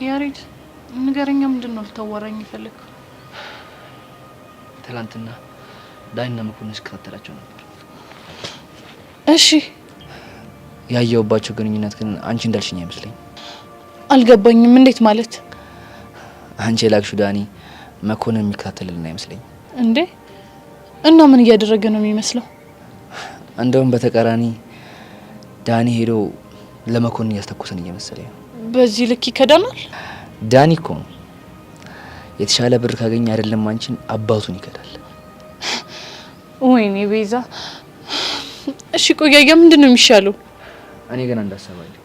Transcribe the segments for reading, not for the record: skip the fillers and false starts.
ያሬድ ንገረኛ ምንድነው ልታወራኝ ይፈልግ? ትላንትና ዳኒና መኮንን ስከታተላቸው ነበር። እሺ ያየውባቸው ግንኙነት ግን አንቺ እንዳልሽኝ አይመስለኝ። አልገባኝም። እንዴት ማለት? አንቺ ላክሹ ዳኒ መኮንን የሚከታተልልን አይመስለኝ እንዴ? እና ምን እያደረገ ነው የሚመስለው? እንደውም በተቃራኒ ዳኒ ሄዶ ለመኮንን ያስተኮሰን እየመሰለኝ ነው። በዚህ ልክ ይከዳናል? ዳኒ እኮ ነው የተሻለ ብር ካገኘ አይደለም አንቺን አባቱን ይከዳል። ወይኔ ቤዛ። እሺ ቆያያ ምንድነው የሚሻለው? እኔ ገና እንዳሰባለሁ።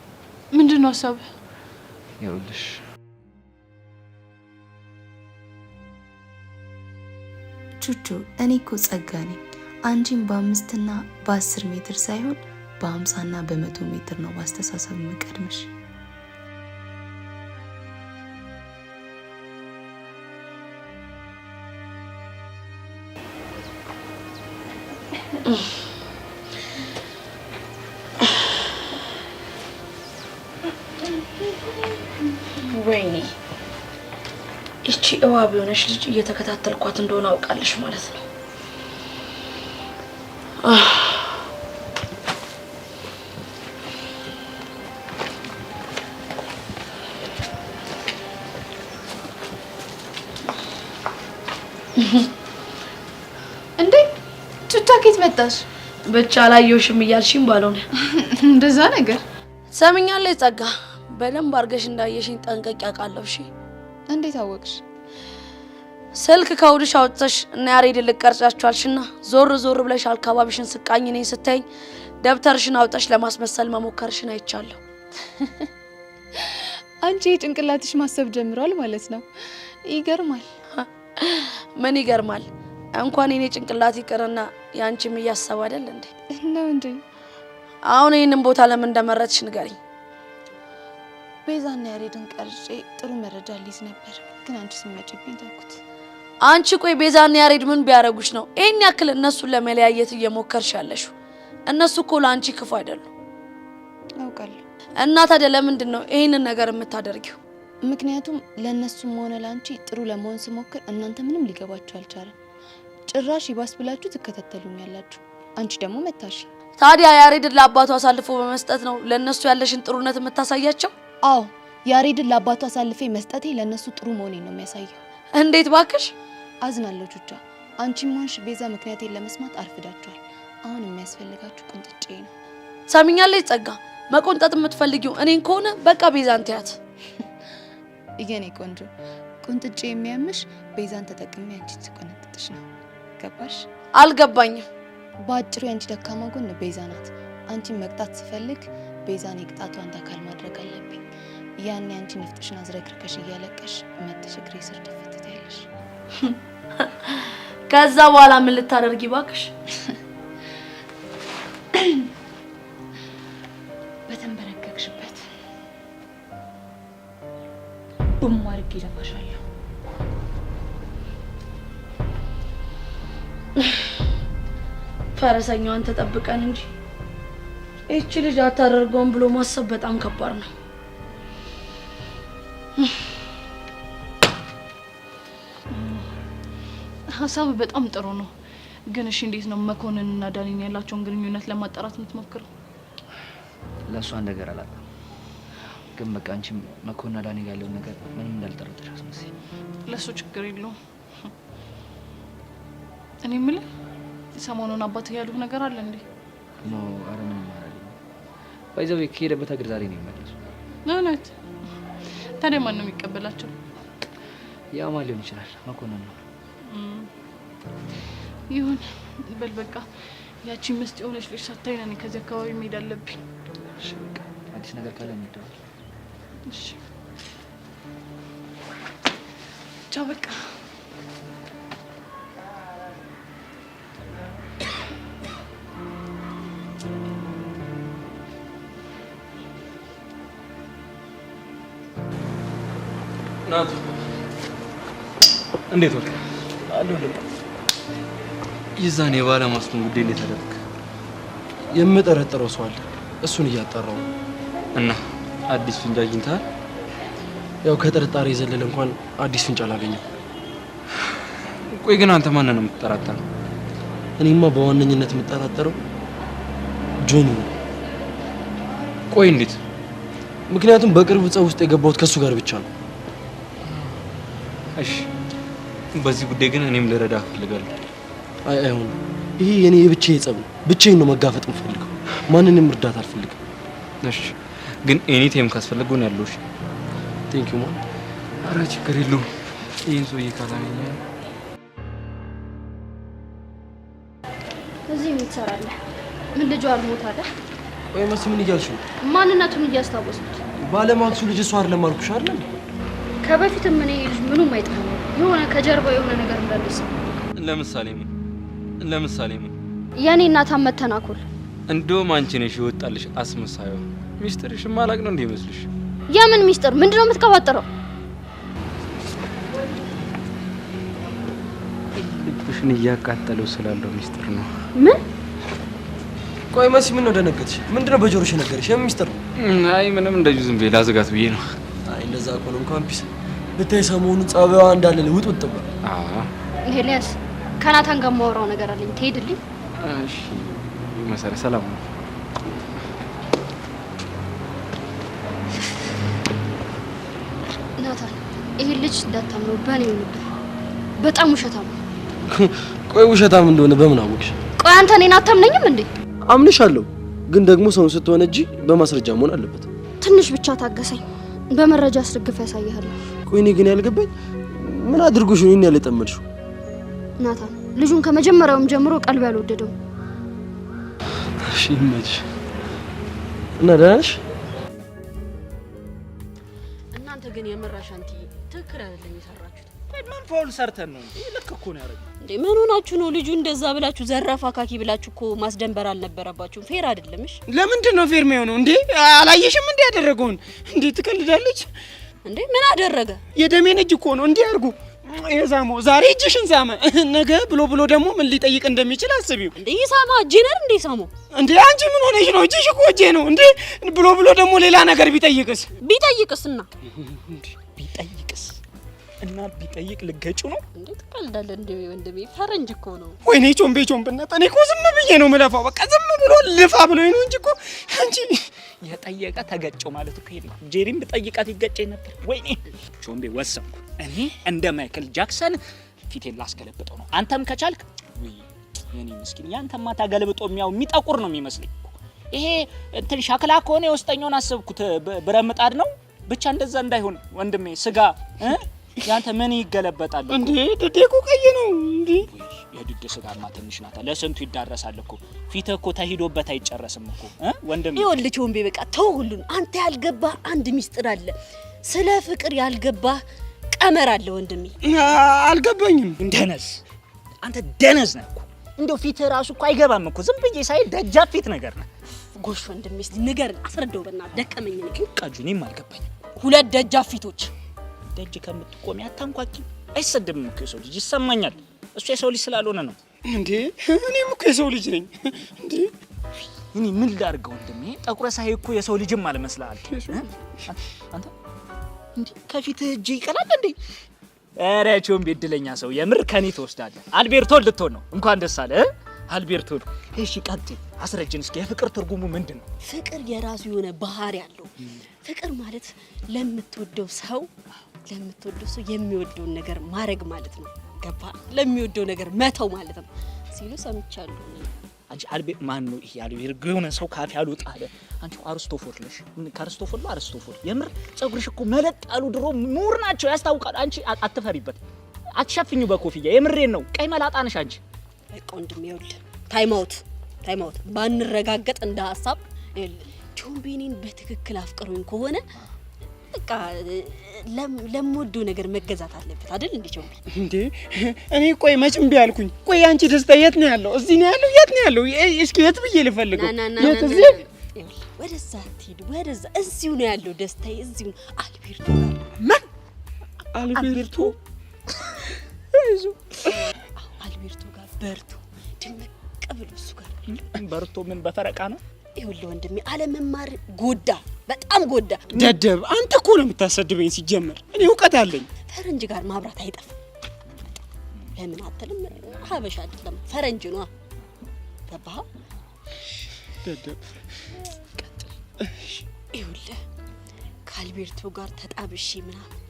ምንድነው ሐሳብ? ይኸውልሽ ቹቹ እኔ እኮ ጸጋ ነኝ። አንቺን በ5 እና በ10 ሜትር ሳይሆን በ50 እና በ100 ሜትር ነው ማስተሳሰብ መቀድመሽ። ወይኔ እቺ እባብ የሆነች ልጅ እየተከታተልኳት እንደሆነ አውቃለሽ ማለት ነው። እንዴ ቹቻ ከየት መጣሽ? ብቻ አላየሁሽም እያልሽኝ ባልሆነ እንደዛ ነገር ሰምኛለሁ። ጸጋ በደንብ አርገሽ እንዳየሽኝ ጠንቀቅ ያውቃለሁ። እሺ እንዴት አወቅሽ? ስልክ ከውድሽ አውጥተሽ እና ያሬድ ልቀርጫችኋልሽና ዞር ዞር ብለሽ አልካባቢሽን ስቃኝ ነኝ ስትይኝ ደብተርሽን አውጥተሽ ለማስመሰል መሞከርሽን አይቻለሁ። አንቺ ጭንቅላትሽ ማሰብ ጀምሯል ማለት ነው። ይገርማል። ምን ይገርማል? እንኳን እኔ ጭንቅላት ይቀርና ያንቺም እያሰብ አይደል እንዴ? ነው እንዴ? አሁን ይሄንን ቦታ ለምን እንደመረጥሽ ንገሪኝ። ቤዛና ያሬድን ቀርጬ ጥሩ መረጃ ልይዝ ነበር፣ ግን አንቺ ስመጪብኝ ተውኩት። አንቺ ቆይ ቤዛና ያሬድ ምን ቢያረጉሽ ነው ይሄን ያክል እነሱን ለመለያየት እየሞከርሽ ያለሽው? እነሱ እኮ ለአንቺ ክፉ አይደሉም። አውቃለሁ። እና ታዲያ ለምንድን ነው ይሄንን ነገር የምታደርጊው? ምክንያቱም ለነሱም ሆነ ለአንቺ ጥሩ ለመሆን ስሞክር እናንተ ምንም ሊገባችሁ አልቻለም። ጭራሽ ይባስ ብላችሁ ትከታተሉኛላችሁ። አንቺ ደግሞ መታሽ። ታዲያ ያሬድን ለአባቱ አሳልፎ በመስጠት ነው ለነሱ ያለሽን ጥሩነት የምታሳያቸው? አዎ ያሬድን ለአባቱ አሳልፌ መስጠቴ ለነሱ ጥሩ መሆኔን ነው የሚያሳየው። እንዴት ባክሽ? አዝናለሁ ቹቻ። አንቺም ሆንሽ ቤዛ ምክንያቴን ለመስማት አርፍዳችኋል። አሁን የሚያስፈልጋችሁ ቁንጥጬ ነው። ሰሚኛለሽ ጸጋ፣ መቆንጠጥ የምትፈልጊው እኔን ከሆነ በቃ ቤዛን ተያት። የኔ ቆንጆ፣ ቁንጥጬ የሚያምሽ ቤዛን ተጠቅሜ አንቺ ትቆነጥጥሽ ነው። ገባሽ? አልገባኝም። በአጭሩ ያንቺ ደካማ ጎን ቤዛ ናት። አንቺን መቅጣት ስፈልግ ቤዛን የቅጣቱ አንድ አካል ማድረግ አለብኝ። ያኔ አንቺ ነፍጥሽን አዝረክርከሽ እያለቀሽ መጥተሽ እግሬ ስር ድፍት ትያለሽ። ከዛ በኋላ ምን ልታደርጊ ባክሽ? በተንበረከክሽበት ቡም አድርጌ እደፋሻለሁ። ፈረሰኛዋን ተጠብቀን እንጂ እቺ ልጅ አታደርገውም ብሎ ማሰብ በጣም ከባድ ነው። ሀሳብ በጣም ጥሩ ነው፣ ግን እሺ እንዴት ነው መኮንን እና ዳኒን ያላቸውን ግንኙነት ለማጣራት የምትሞክረው? ለእሷ ነገር አላውቅም፣ ግን በቃ አንቺ መኮንን ዳኒ ጋር ያለውን ነገር ምንም እንዳልጠረጠርሽ አስመስይ። ለእሱ ችግር የለውም። እኔ የምልህ ሰሞኑን አባትህ ያሉት ነገር አለ እንዴ? ኖ አረ ምንም አይደለም። ባይዘው ከሄደበት ሀገር ዛሬ ነው የሚመለሰው። እውነት? ታዲያ ማን ነው የሚቀበላቸው? ያው ማን ሊሆን ይችላል? መኮንን ነው። ይሁን በል በቃ ያቺ ምስጥ የሆነች ልጅ ሳታይ ነኝ ከዚህ አካባቢ መሄድ አለብኝ። እሺ በቃ አዲስ ነገር ካለ እንደው። እሺ ቻው በቃ። ናቱ እንዴት ወጣ? አለሁ። ይዛኔ ባለ ማስኩን ጉዳይ እንዴት አደረክ? የምጠረጥረው ሰው አለ፣ እሱን እያጣራው እና አዲስ ፍንጅ አግኝተሃል? ያው ከጥርጣሬ ዘለለ እንኳን አዲስ ፍንጭ አላገኘም። ቆይ ግን አንተ ማንን ነው የምትጠራጠረው? እኔማ በዋነኝነት የምጠራጠረው ጆኒ ነው። ቆይ እንዴት? ምክንያቱም በቅርብ ጸብ ውስጥ የገባሁት ከሱ ጋር ብቻ ነው። እሺ በዚህ ጉዳይ ግን እኔም ልረዳ እፈልጋለሁ። አይሆንም። ይሄ የኔ የብቻዬ ጸብ ነው። ብቻዬን ነው መጋፈጥ የምፈልገው። ማንንም እርዳታ አልፈልግም። እሺ ግን ኤኒ ታይም ካስፈለገው ነው ያለው። እሺ ቴንክ ዩ ማን። ኧረ ችግር የለውም። ይሄን ሰውዬ ካላገኘ እዚህ ምን ትሰራለህ? ምን ልጇ አልሞት አለ? ወይ መሲ ምን እያልሽ ነው? ማንነቱን እያስታወስኩት። ባለማክሱ ልጅ እሷ አይደለም አልኩሽ አይደል? ከበፊትም ምን ልጅ ምኑም አይጠፋም። የሆነ ከጀርባው የሆነ ነገር እንዳለስ። ለምሳሌ ምን? የኔ እናት አመተናኮል። እንደውም አንቺ ነሽ ይወጣልሽ አስመሳዩ። ሚስጥርሽ ማላቅ ነው እንዴ ይመስልሽ? የምን ሚስጥር? ምንድነው የምትቀባጥረው? ልብሽን እያቃጠለው ስላለው ሚስጥር ነው። ምን? ቆይ መሲ ምን ነው ደነገጥሽ? ምንድነው በጆሮሽ ነገርሽ? የምን ሚስጥር ነው? አይ ምንም እንደዚህ ዝም ብዬ ላዝጋት ብዬ ነው። አይ እንደዛ እኮ ነው። እንኳን ፒስ ብታይ ሰሞኑን ጸባይዋ እንዳለ ውጥውጥ ብሏል። ኤልያስ ከናታን ጋር ማወራው ነገር አለኝ። ትሄድልኝ? እሺ መሰረት ሰላም ነው። ናታን ይሄ ልጅ እንዳታምነው በኔ ነበር። በጣም ውሸታም ነው። ቆይ ውሸታም እንደሆነ በምን አወቅሽ? ቆይ አንተ እኔን አታምነኝም እንዴ? አምንሻለሁ፣ ግን ደግሞ ሰውን ስትሆነ እንጂ በማስረጃ መሆን አለበት። ትንሽ ብቻ ታገሰኝ። በመረጃ አስደግፈ ያሳያለሁ። ቆይ እኔ ግን ያልገባኝ ምን አድርጎሽ ነው ያለ ጠመድሽው? ናታን ልጁን ከመጀመሪያውም ጀምሮ ቀልብ ያልወደደው። እሺ ይመችሽ። እና ደህና ነሽ? እናንተ ግን የመራሽ አንቲ ትክክል አይደለም የሰራችሁት። ምን ፎል ሰርተን ነው እንዴ? ልክ እኮ ነው ያደረገው እንዴ። ምን ሆናችሁ ነው? ልጁ እንደዛ ብላችሁ ዘራፍ አካኪ ብላችሁ እኮ ማስደንበር አልነበረባችሁም። ፌር አይደለምሽ። ለምንድን ነው ፌር የሚሆነው እንዴ? አላየሽም እንዴ ያደረገውን? እንዴ ትቀልዳለች እንዴ? ምን አደረገ? የደሜን እጅ እኮ ነው እንዴ አድርጉ የዛሞ ዛሬ እጅሽን ሳመ፣ ነገ ብሎ ደግሞ ምን ሊጠይቅ እንደሚችል አስቢው። እንዴ ይሳማ ጂነር እንዴ ሳሙ እንዴ አንቺ ምን ሆነሽ ነው? እጅሽ እኮ እጄ ነው እንዴ ብሎ ደግሞ ሌላ ነገር ቢጠይቅስ? ቢጠይቅስና እና ቢጠይቅ ልገጩ ነው እንዴ? ትቀልዳለህ እንዴ ወንድሜ? ፈረንጅ እኮ ነው። ወይኔ ቾምቤነት እኔ እኮ ዝም ብዬ ነው የምለፋው። በቃ ዝም ብሎ ልፋ ብሎኝ ነው እንጂ እኮ አንቺ የጠየቀ ተገጨው ማለት እኮ ይሄ ጄሪም ብጠይቃት ይገጨኝ ነበር። ወይኔ ቾምቤ ወሰንኩ። እኔ እንደ ማይክል ጃክሰን ፊቴን ላስገለብጠው ነው። አንተም ከቻልክ ወይ የኔ ምስኪን ያንተማ ታገልብጦ የሚጠቁር ነው የሚመስለኝ። ይሄ እንትን ሻክላ ከሆነ የውስጠኛውን አሰብኩት ብረምጣድ ነው። ብቻ እንደዛ እንዳይሆን ወንድሜ ስጋ ያንተ ምን ይገለበጣል እንዴ? ደዴኮ ቀይ ነው እንዴ? የድድ ስጋማ ትንሽ ናታ፣ ለስንቱ ይዳረሳል እኮ። ፊት እኮ ተሂዶበት አይጨረስም እኮ ወንድሜ። ይኸውልህ ቾምቤ በቃ ተው ሁሉን። አንተ ያልገባህ አንድ ሚስጥር አለ። ስለ ፍቅር ያልገባህ ቀመር አለ ወንድሜ። አልገባኝም። ደነዝ አንተ ደነዝ ነህ እኮ። እንደው ፊት ራሱ እኮ አይገባም እኮ። ዝም ብዬ ሳይ ደጃፍ ፊት ነገር ነህ። ጎሽ ወንድሜ እስቲ ንገረን፣ አስረዳው በእናትህ። ደከመኝ ነው ቃጁኔም አልገባኝም። ሁለት ደጃፍ ፊቶች ደጅ ከምትቆሚ አታንኳኪ። አይሰደብም እኮ የሰው ልጅ ይሰማኛል። እሱ የሰው ልጅ ስላልሆነ ነው እንዴ? እኔም እኮ የሰው ልጅ ነኝ እንዴ። እኔ ምን ላድርገው ወንድሜ? ጠቁረ ሳይ እኮ የሰው ልጅም አልመስልሃል አንተ እንዴ። ከፊትህ እጅ ይቀላል እንዴ? ኧረ ቾምቤ እድለኛ ሰው የምር ከኔ ትወስዳለህ። አልቤርቶ ልትሆን ነው። እንኳን ደስ አለ አልቤርቶ። እሺ ቀጥይ፣ አስረጅን እስኪ። የፍቅር ትርጉሙ ምንድን ነው? ፍቅር የራሱ የሆነ ባህሪ አለው። ፍቅር ማለት ለምትወደው ሰው የሚወደውን ነገር ማድረግ ማለት ነው። ገባ? ለሚወደው ነገር መተው ማለት ነው ሲሉ ሰምቻለሁ። አንቺ አልቤር ማን ነው ይሄ? አልቤር የሆነ ሰው ካፍ ያሉት አለ። አንቺ አርስቶፎር ነሽ። ከአርስቶፎር ነው አርስቶፎር። የምር ጸጉርሽ እኮ መለጥ ያሉ ድሮ ምሁር ናቸው ያስታውቃል። አንቺ አትፈሪበት፣ አትሸፍኙ በኮፍያ። የምሬን ነው። ቀይ መላጣ ነሽ አንቺ። በቃ ወንድሜ ይኸውልህ፣ ታይም አውት ባንረጋገጥ እንደ ሀሳብ ቾምቤኔን በትክክል አፍቅሮኝ ከሆነ በቃ ለምወደው ነገር መገዛት አለበት አይደል እንዴ ቾምቤ? እንዴ እኔ ቆይ መቼም ቢያልኩኝ፣ ቆይ አንቺ ደስታ የት ነው ያለው? እዚህ ነው ያለው? የት ነው ያለው? እስኪ የት ብዬ ልፈልገው? የት? እዚህ ወደዛ አትሂድ፣ ወደዛ። እዚሁ ነው ያለው ደስታዬ፣ እዚሁ ነው። አልቤርቶ ምን? አልቤርቶ አልቤርቶ ጋር በርቶ ድምቅ ብሎ እሱ ጋር በርቶ ምን በፈረቃ ነው? ይኸውልህ ወንድሜ አለመማር ጎዳ። በጣም ጎዳ። ደደብ አንተ እኮ ነው የምታሰድበኝ ሲጀመር። እኔ እውቀት አለኝ። ፈረንጅ ጋር ማብራት አይጠፋም። ለምን አትልም? ሀበሻ አይደለም ፈረንጅ ነው። ገባህ? ደደብ ይኸውልህ ከአልቤርቶ ጋር ተጣብሼ ምናምን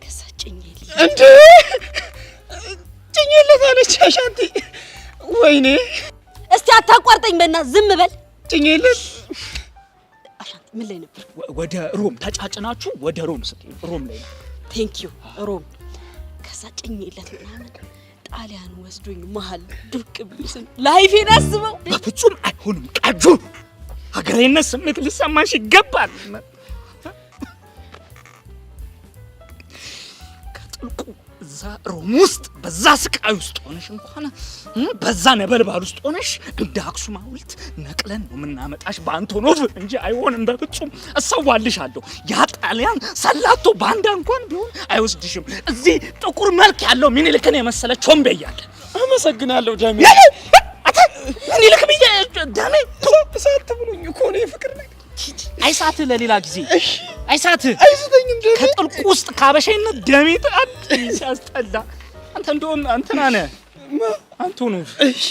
ከዛ ጭኜልህ እንዴ ጭኜለት አለች አሻንቲ። ወይኔ እስቲ አታቋርጠኝ በእናትህ ዝም በል። ጭኜለት አሻንቲ ምን ላይ ነበር? ወደ ሮም ተጫጭናችሁ ወደ ሮም ስትሄዱ ሮም ላይ ነው። ቴንክ ዩ ሮም። ከዛ ጭኜለት ምናምን ጣሊያን ወስዶኝ መሀል ድርቅ ብልስም ላይፌን አስበው። በፍጹም አይሆንም ቃጁ። ሀገሬነት ስሜት ሊሰማሽ ይገባል። ከጥልቁ እዛ ሮም ውስጥ በዛ ስቃይ ውስጥ ሆነሽ እንኳን በዛ ነበልባል ውስጥ ሆነሽ እንደ አክሱም ሐውልት ነቅለን ነው የምናመጣሽ በአንቶኖቭ እንጂ አይሆንም በፍጹም። እሰዋልሻለሁ። ያ ጣሊያን ሰላቶ ባንዳ እንኳን ቢሆን አይወስድሽም። እዚህ ጥቁር መልክ ያለው ሚኒልክን የመሰለ ቾምቤ እያለ። አመሰግናለሁ ደሜ። ሚኒልክ ብዬ ደሜ እሳት ብሎኝ እኮ ነው የፍቅር ነገር። አይሳትህ ለሌላ ጊዜ አይሳትህ። አይስተኝም ደሜ። ከጥልቁ ውስጥ ካበሻይነት ደሜ ጣጥ ሲያስጠላ። አንተ እንደውም አንተና ነህ አንቶኖቭ። እሺ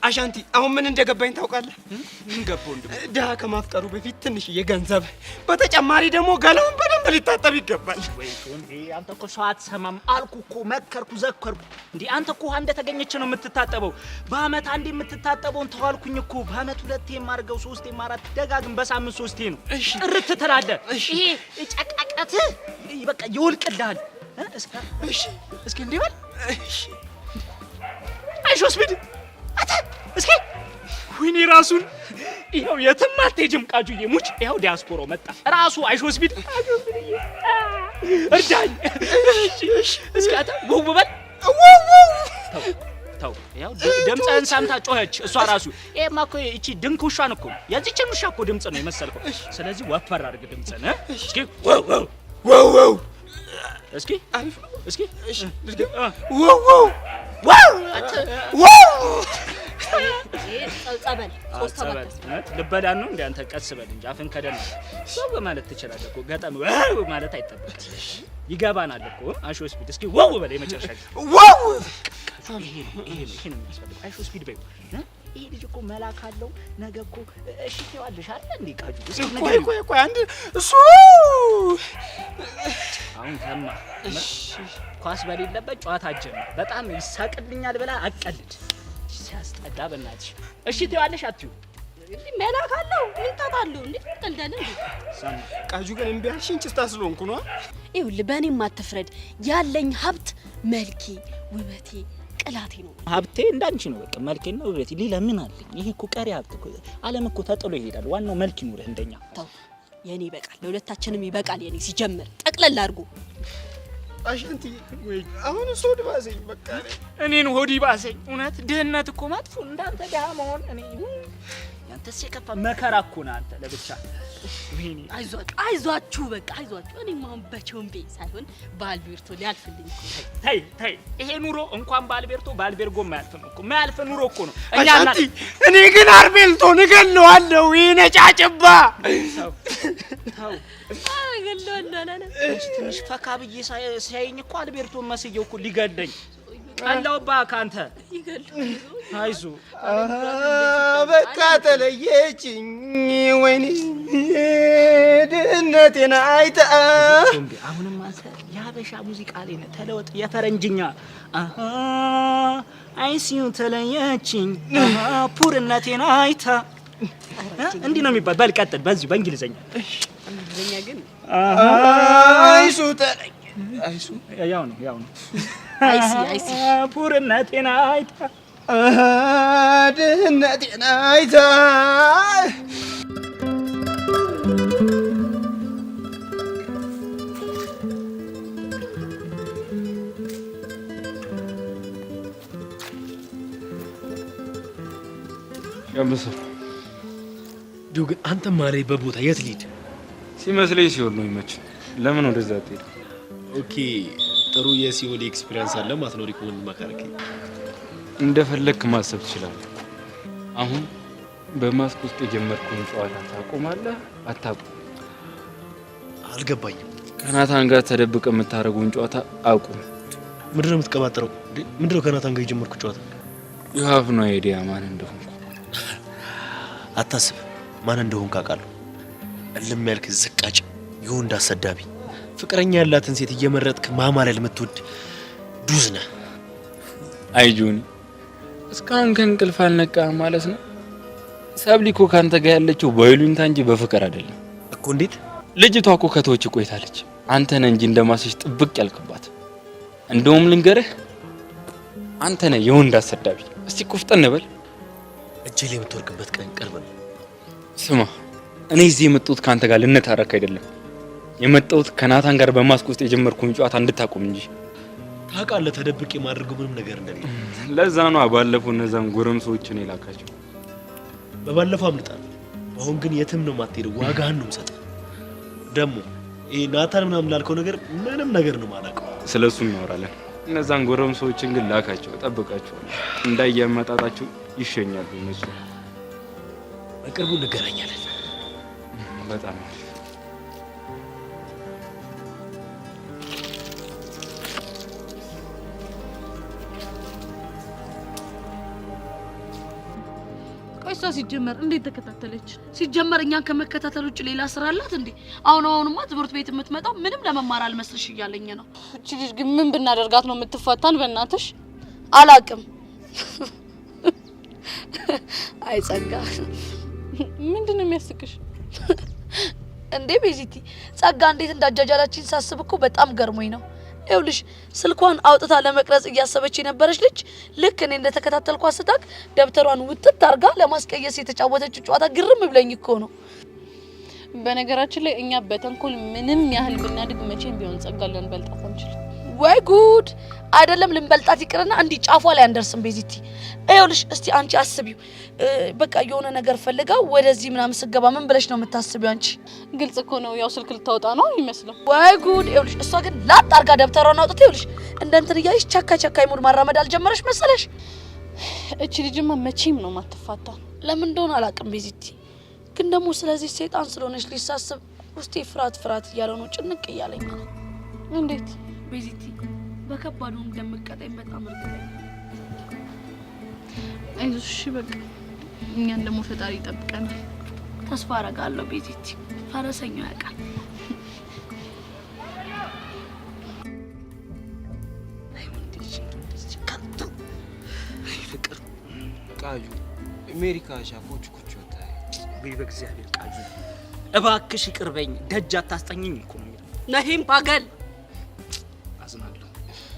አሻንቲ አሁን ምን እንደገባኝ ታውቃለህ? ምን ገባው? ድሀ ከማፍቀሩ በፊት ትንሽ የገንዘብ በተጨማሪ ደግሞ ገላውን በደንብ ሊታጠብ ይገባል። ወይ ቶንዴ አንተ እኮ ሰው አትሰማም አልኩ እኮ መከርኩ ዘከርኩ። እንዴ አንተ እኮ ውሃ እንደተገኘች ነው የምትታጠበው። በአመት አንዴ የምትታጠበውን ተዋልኩኝ እኮ። በአመት ሁለቴ የማርገው ሶስቴ ማራት ደጋግም በሳምንት ሶስቴ ነው። ጥርት ትላለህ። ይሄ ጨቃቀት በቃ ይወልቅልሃል። እስኪ እንዴ በል እሺ አይሾስ ቢድ አታ እስኪ ወይኔ ራሱን ይሄው የትም አትሄጂም ቃጁዬ ሙጭ። ይሄው ዲያስፖራው መጣ ራሱ አይሾስ ቢድ እርዳኝ። እሺ እስኪ አታ ወው በል ተው ያው ድምፅህን ሰምታ ጮኸች እሷ ራሱ። ይሄማ እኮ እቺ ድንክ ውሻን እኮ የዚህችን ውሻ እኮ ድምፅ ነው የመሰልከው። ስለዚህ ወፈር አድርግ ድምፅህን። እስኪ ወው እስኪ አሪፍ ነው። እስኪ እሺ ወው ጸበል ሶስት ተባለ ልበዳን ነው እንዴ? አንተ ቀስ በል እንጂ አፍን ከደን ሰው ማለት ትችላለህ እኮ። ገጠም ማለት አይጠበቅም። ይገባናል እኮ አይሾ ስፒድ። እስኪ ዋው በል የመጨረሻ ዋው። ይሄ ነው የሚያስፈልገው። አይሾ ስፒድ በይ። ይሄ ልጅ እኮ መላክ አለው ነገ እኮ እሺ ትይዋለሽ አይደል እንዴ? ቃጁ ቆይ አንድ እሱ አሁን ከማ ኳስ በሌለበት ጨዋታ ጀመረ። በጣም ይሳቅልኛል ብላ አቀልድ ሲያስጠላ በእናትሽ። እሺ ትይዋለሽ አትዩ? እንዴ መላክ አለው ምን ታጣለው እንዴ? ቀልዳለ እንዴ? ቃጁ ግን እምቢ አልሽኝ ጭስታ ስለሆንኩ ነው። ይኸውልህ በእኔም አትፍረድ። ያለኝ ሀብት መልኬ፣ ውበቴ፣ ቅላቴ ነው። ሀብቴ እንዳንቺ ነው በቃ መልኬና ውበቴ። ሌላ ምን አለኝ? ይሄ እኮ ቀሪ ሀብት እኮ ዓለም እኮ ተጥሎ ይሄዳል። ዋናው መልክ ይኑርህ እንደኛ። ተው የኔ ይበቃል። ለሁለታችንም ይበቃል። የኔ ሲጀምር ጠቅለል አድርጎ አሻንቲ ወይ አሁን ሆድ ባሰኝ። በቃ እኔን ሆድ ባሰኝ። እውነት ድህነት እኮ መጥፎ እንዳንተ ድሀ መሆን እኔ ያንተስ የከፋ መከራ እኮ ነው አንተ ለብቻ። ወይኔ አይዟችሁ በቃ አይዟችሁ። እኔም አሁን በቾምቤ ሳይሆን በአልቤርቶ ሊያልፍልኝ እኮ። ተይ ይሄ ኑሮ እንኳን በአልቤርጎ ማያልፍም እኮ ማያልፍ ኑሮ እኮ ነው። እኔ ግን አልቤርቶ ንገለዋለሁ። ይነጫጭባ ተው ትንሽ ፈካ ብዬ ሳይኝ እኮ አልቤርቶ መስየው እኮ ሊገለኝ ቀላውባ ካንተ አይዞ በቃ ተለየችኝ። ወይኔ ድህነቴን አይታ አሁንም አንተ የሀበሻ ሙዚቃ ላይ ነህ። ተለወጥ የፈረንጅኛ አይሲዩ ተለየችኝ ፑርነቴን አይታ እንዲህ ነው የሚባል። በል ቀጥል በዚሁ በእንግሊዘኛ ግን አይሱ ተለየ አይሱ ያው ነው አይሲ ፑርነቴን አይታ ድህነቴን አይታ ያምሰው ዱ ግን አንተ ማለይ በቦታ የት ልሂድ ሲመስለኝ ሲሆን ነው ይመች። ለምን ወደዛ ትሄድ? ኦኬ ጥሩ የሲኦል ኤክስፒሪየንስ አለ ማትኖሪ ከሆነ ማካረክ እንደፈለክ ማሰብ ትችላለህ። አሁን በማስክ ውስጥ የጀመርኩን ጨዋታ ታቆማለህ አታቆም? አልገባኝም። ከናታን ጋር ተደብቀ የምታደርገውን ጨዋታ አቁም። ምንድነው የምትቀባጥረው? ምንድነው ከናታን ጋር የጀመርኩ ጨዋታ? you have no idea ማን እንደሆንኩ። አታስብ፣ ማን እንደሆንኩ አውቃለሁ። እልም ያልክ ዝቃጭ፣ የወንድ አሰዳቢ፣ ፍቅረኛ ያላትን ሴት እየመረጥክ ማማለል የምትወድ ዱዝ ነህ። አይ ጆኒ፣ እስካሁን ከእንቅልፍ አልነቃህም ማለት ነው? ሰብሊ እኮ ካንተ ጋር ያለችው በይሉኝታ እንጂ በፍቅር አይደለም እኮ። እንዴት? ልጅቷ እኮ ከተወች ቆይታለች። አንተ ነህ እንጂ እንደማስሽ ጥብቅ ያልክባት። እንደውም ልንገርህ፣ አንተ ነህ የወንድ አሰዳቢ። እስቲ ቁፍጠን በል። እጄ ላይ የምትወርቅበት ቀን ቅርብ ነው። ስማ፣ እኔ እዚህ የመጣሁት ካንተ ጋር ልንታረክ አይደለም። የመጣሁት ከናታን ጋር በማስክ ውስጥ የጀመርኩን ጨዋታ እንድታቆም እንጂ። ታውቃለህ፣ ተደብቄ የማድረገው ምንም ነገር እንደሌለ። ለዛ ነው ባለፈው እነዛን ጎረምሶችን የላካቸው። በባለፈው አምልጣለሁ። አሁን ግን የትም ነው የማትሄደው። ዋጋህን ነው የምሰጠው። ደግሞ ይሄ ናታን ምናምን ላልከው ነገር ምንም ነገር ነው የማላውቀው። ስለሱ እናወራለን። እነዛን ጎረምሶችን ግን ላካቸው፣ ጠብቃቸዋለሁ። እንዳያመጣጣቸው ይሸኛሉ እነሱ። በቅርቡ እንገናኛለን። በጣም ቆይሷ ሲጀመር እንዴት ተከታተለች? ሲጀመር እኛን ከመከታተል ውጭ ሌላ ስራ አላት እንዴ? አሁንማ ትምህርት ቤት የምትመጣው ምንም ለመማር አልመስልሽ እያለኝ ነው። እቺ ልጅ ግን ምን ብናደርጋት ነው የምትፈታን? በእናትሽ አላቅም። አይ ጸጋ፣ ምንድነው የሚያስቅሽ እንዴ? ቤዚቲ ጸጋ እንዴት እንዳጃጃላችን ሳስብ እኮ በጣም ገርሞኝ ነው። ይኸውልሽ ስልኳን አውጥታ ለመቅረጽ እያሰበች የነበረች ልጅ ልክ እኔ እንደተከታተልኳት ስታክ ደብተሯን ውጥት አርጋ ለማስቀየስ የተጫወተችው ጨዋታ ግርም ብለኝ እኮ ነው። በነገራችን ላይ እኛ በተንኮል ምንም ያህል ብናድግ መቼም ቢሆን ጸጋ ልንበልጣት አንችልም። ወይ ጉድ! አይደለም ልንበልጣት ይቅርና እንዲህ ጫፏ ላይ አንደርስም። ቤዚቲ ይኸውልሽ እስቲ አንቺ አስቢው። በቃ የሆነ ነገር ፈልጋ ወደዚህ ምናምን ስገባ ምን ብለሽ ነው የምታስቢው አንቺ? ግልጽ እኮ ነው፣ ያው ስልክ ልታወጣ ነው ይመስለው። ወይ ጉድ! ይኸውልሽ እሷ ግን ላጥ አርጋ ደብተሯን አውጥታ ይኸውልሽ እንደ እንትን እያለሽ ቻካይ ሙድ ማራመድ አልጀመረሽ መሰለሽ? እቺ ልጅማ መቼም ነው ማትፋታ። ለምን እንደሆነ አላውቅም ቤዚቲ። ግን ደግሞ ስለዚህ ሰይጣን ስለሆነች ሊሳስብ ውስጤ ፍርሃት እያለ ነው፣ ጭንቅ እያለኝ ነው። እንዴት ቤዚቲ? በከባዱ እንደምቀጣኝ በጣም እርግጠኛ ነኝ። አይዞሽ እሺ፣ በቃ እኛን ደግሞ ፈጣሪ ይጠብቀናል። ተስፋ አደርጋለሁ ቤዚቲ። ፈረሰኛው ያውቃል። ፍቅር ቃዩ አሜሪካ ሻፎች ኩቹ ታይ በእግዚአብሔር ቃዩ እባክሽ ይቅርበኝ፣ ደጅ አታስጠኝኝ እኮ ነው የሚለው ነሂም ባገል። አዝናለሁ።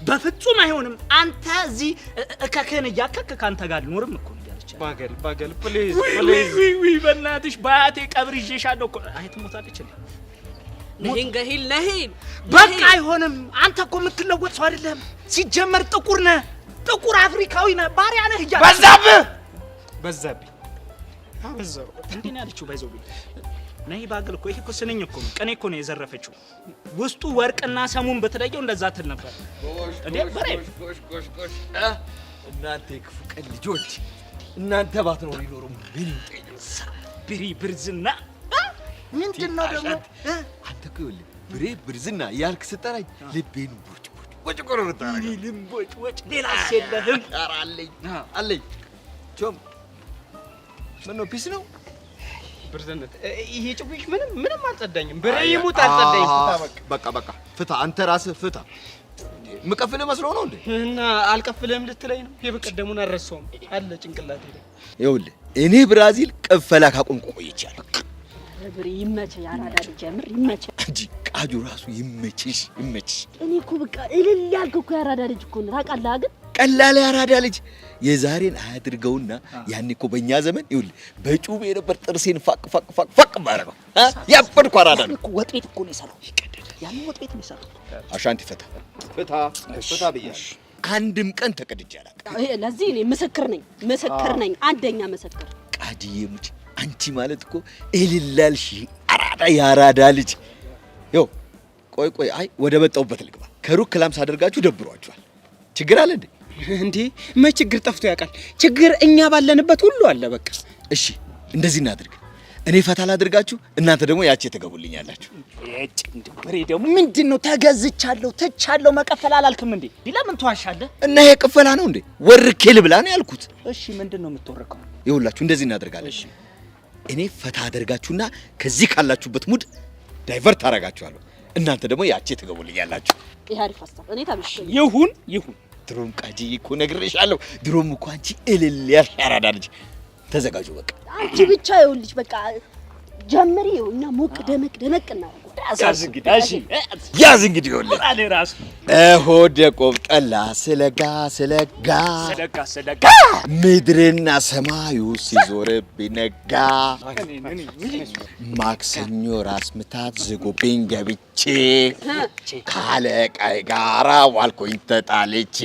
በፍጹም አይሆንም። አንተ እዚህ እከከን እያከከ ካንተ ጋር ልኖርም እኮ ነው ያለች። ባገል ፕሊዝ ዊ በእናትሽ ባያቴ ቀብር ይዤሻለሁ እኮ። አይት ሞታለች እንዴ? ነሂን ገሂል ነሂን በቃ አይሆንም። አንተ እኮ የምትለወጥ ሰው አይደለም። ሲጀመር ጥቁር ነህ፣ ጥቁር አፍሪካዊ ነህ፣ ባሪያ ነህ እያለ በዛብኝ አበዛው። እንዴ ነው ያለችው? ባይዘው ነይ ባገል እኮ ይሄ እኮ ስንኝ እኮ ቅኔ እኮ ነው የዘረፈችው። ውስጡ ወርቅና ሰሙን በተለየው እንደዛ ትል ነበር እንዴ? በሬ ጎሽ እናንተ ክፉ ቀን ልጆች፣ እናንተ ባትኖሩ ይኖሩ ምን ይጠይቅስ? ብሪ ብርዝና ምንድነው ደግሞ? አንተ እኮ ይኸውልህ ብሬ ብርዝና ያልክ ስጠራኝ ልቤን ወጭ ቆረጣ እኔ ልምቦጭ ወጭ ሌላ የለህም? ኧረ አለኝ ቾም ምን ነው ፒስ ነው ብርዝነት። ይሄ ጭውሽ ምንም አልጸዳኝም። ብሬ ይሙት አልጸዳኝም። በቃ ፍታ፣ አንተ ራስህ ፍታ። ምቀፍልህ መስሎ ነው እንዴ? እና አልቀፍልህም ልትለኝ ነው? የበቀደሙን አልረሳውም አለ ጭንቅላቴ ላይ። ይኸውልህ እኔ ብራዚል ቅፈላ ካቆምኩ ቆይቻለሁ። ብሬ ይመችህ፣ ያራዳ ልጅ ያምር ይመችህ እንጂ ቃጁ ራሱ ይመችሽ። እኔ እኮ በቃ እልል ያልክ እኮ ያራዳ ልጅ እኮ ነው። ታውቃለህ ግን ቀላል ያራዳ ልጅ የዛሬን አያድርገውና ያኔ እኮ በእኛ ዘመን ይኸውልህ በጩቤ ነበር ጥርሴን ፋቅ ማረገው። ያበድኩ አራዳ ነው እኮ። ወጥ ቤት እኮ ነው የሰራው። ያን ወጥ ቤት ነው የሰራው። አሻንቲ ፍታ ብያለሁ። አንድም ቀን ተቀድጄ አላውቅም። ለዚህ እኔ ምስክር ነኝ፣ አንደኛ ምስክር። ቃድዬ ሙች አንቺ ማለት እኮ እልላልሽ አራዳ ያራዳ ልጅ። ይኸው ቆይ አይ ወደ መጣሁበት ልግባ። ከሩቅ ክላም ሳደርጋችሁ ደብሯችኋል። ችግር አለ እንዴ? እንዴ መች ችግር ጠፍቶ ያውቃል? ችግር እኛ ባለንበት ሁሉ አለ። በቃ እሺ እንደዚህ እናድርግ። እኔ ፈታ ላድርጋችሁ፣ እናንተ ደግሞ ያቺ ተገቡልኛላችሁ። እንድብሬ ደግሞ ምንድነው? ተገዝቻለሁ ትቻለሁ መቀፈል አላልክም እንዴ? ለምን ትዋሻለህ? እና ይሄ ቅፈላ ነው እንዴ? ወርኬ ልብላ ነው ያልኩት። እሺ ምንድነው የምትወርከው? ይኸውላችሁ እንደዚህ እናደርጋለን። እኔ ፈታ አደርጋችሁና ከዚህ ካላችሁበት ሙድ ዳይቨርት አደርጋችኋለሁ። እናንተ ደግሞ ያቺ ተገቡልኛላችሁ። ይሄ አሪፍ ሀሳብ። እኔ ታብሽ ይሁን። ድሮም ቃጂዬ እኮ ነግሬሻለሁ። ድሮም እኮ አንቺ እልል ያልሽ አራዳ ልጅ። ተዘጋጁ በቃ። አንቺ ብቻ ይኸውልሽ በቃ ጀምሪው እና ሞቅ ደመቅ እናደርገው። ያዝ እንግዲህ ይኸውልህ ሆደ ቆብጠላ ስለጋ ምድርና ሰማዩ ሲዞርብኝ ነጋ። ማክሰኞ ራስ ምታት ዝጉብኝ ገብቼ ካለቃይ ጋራ ዋልኩኝ ተጣልቼ።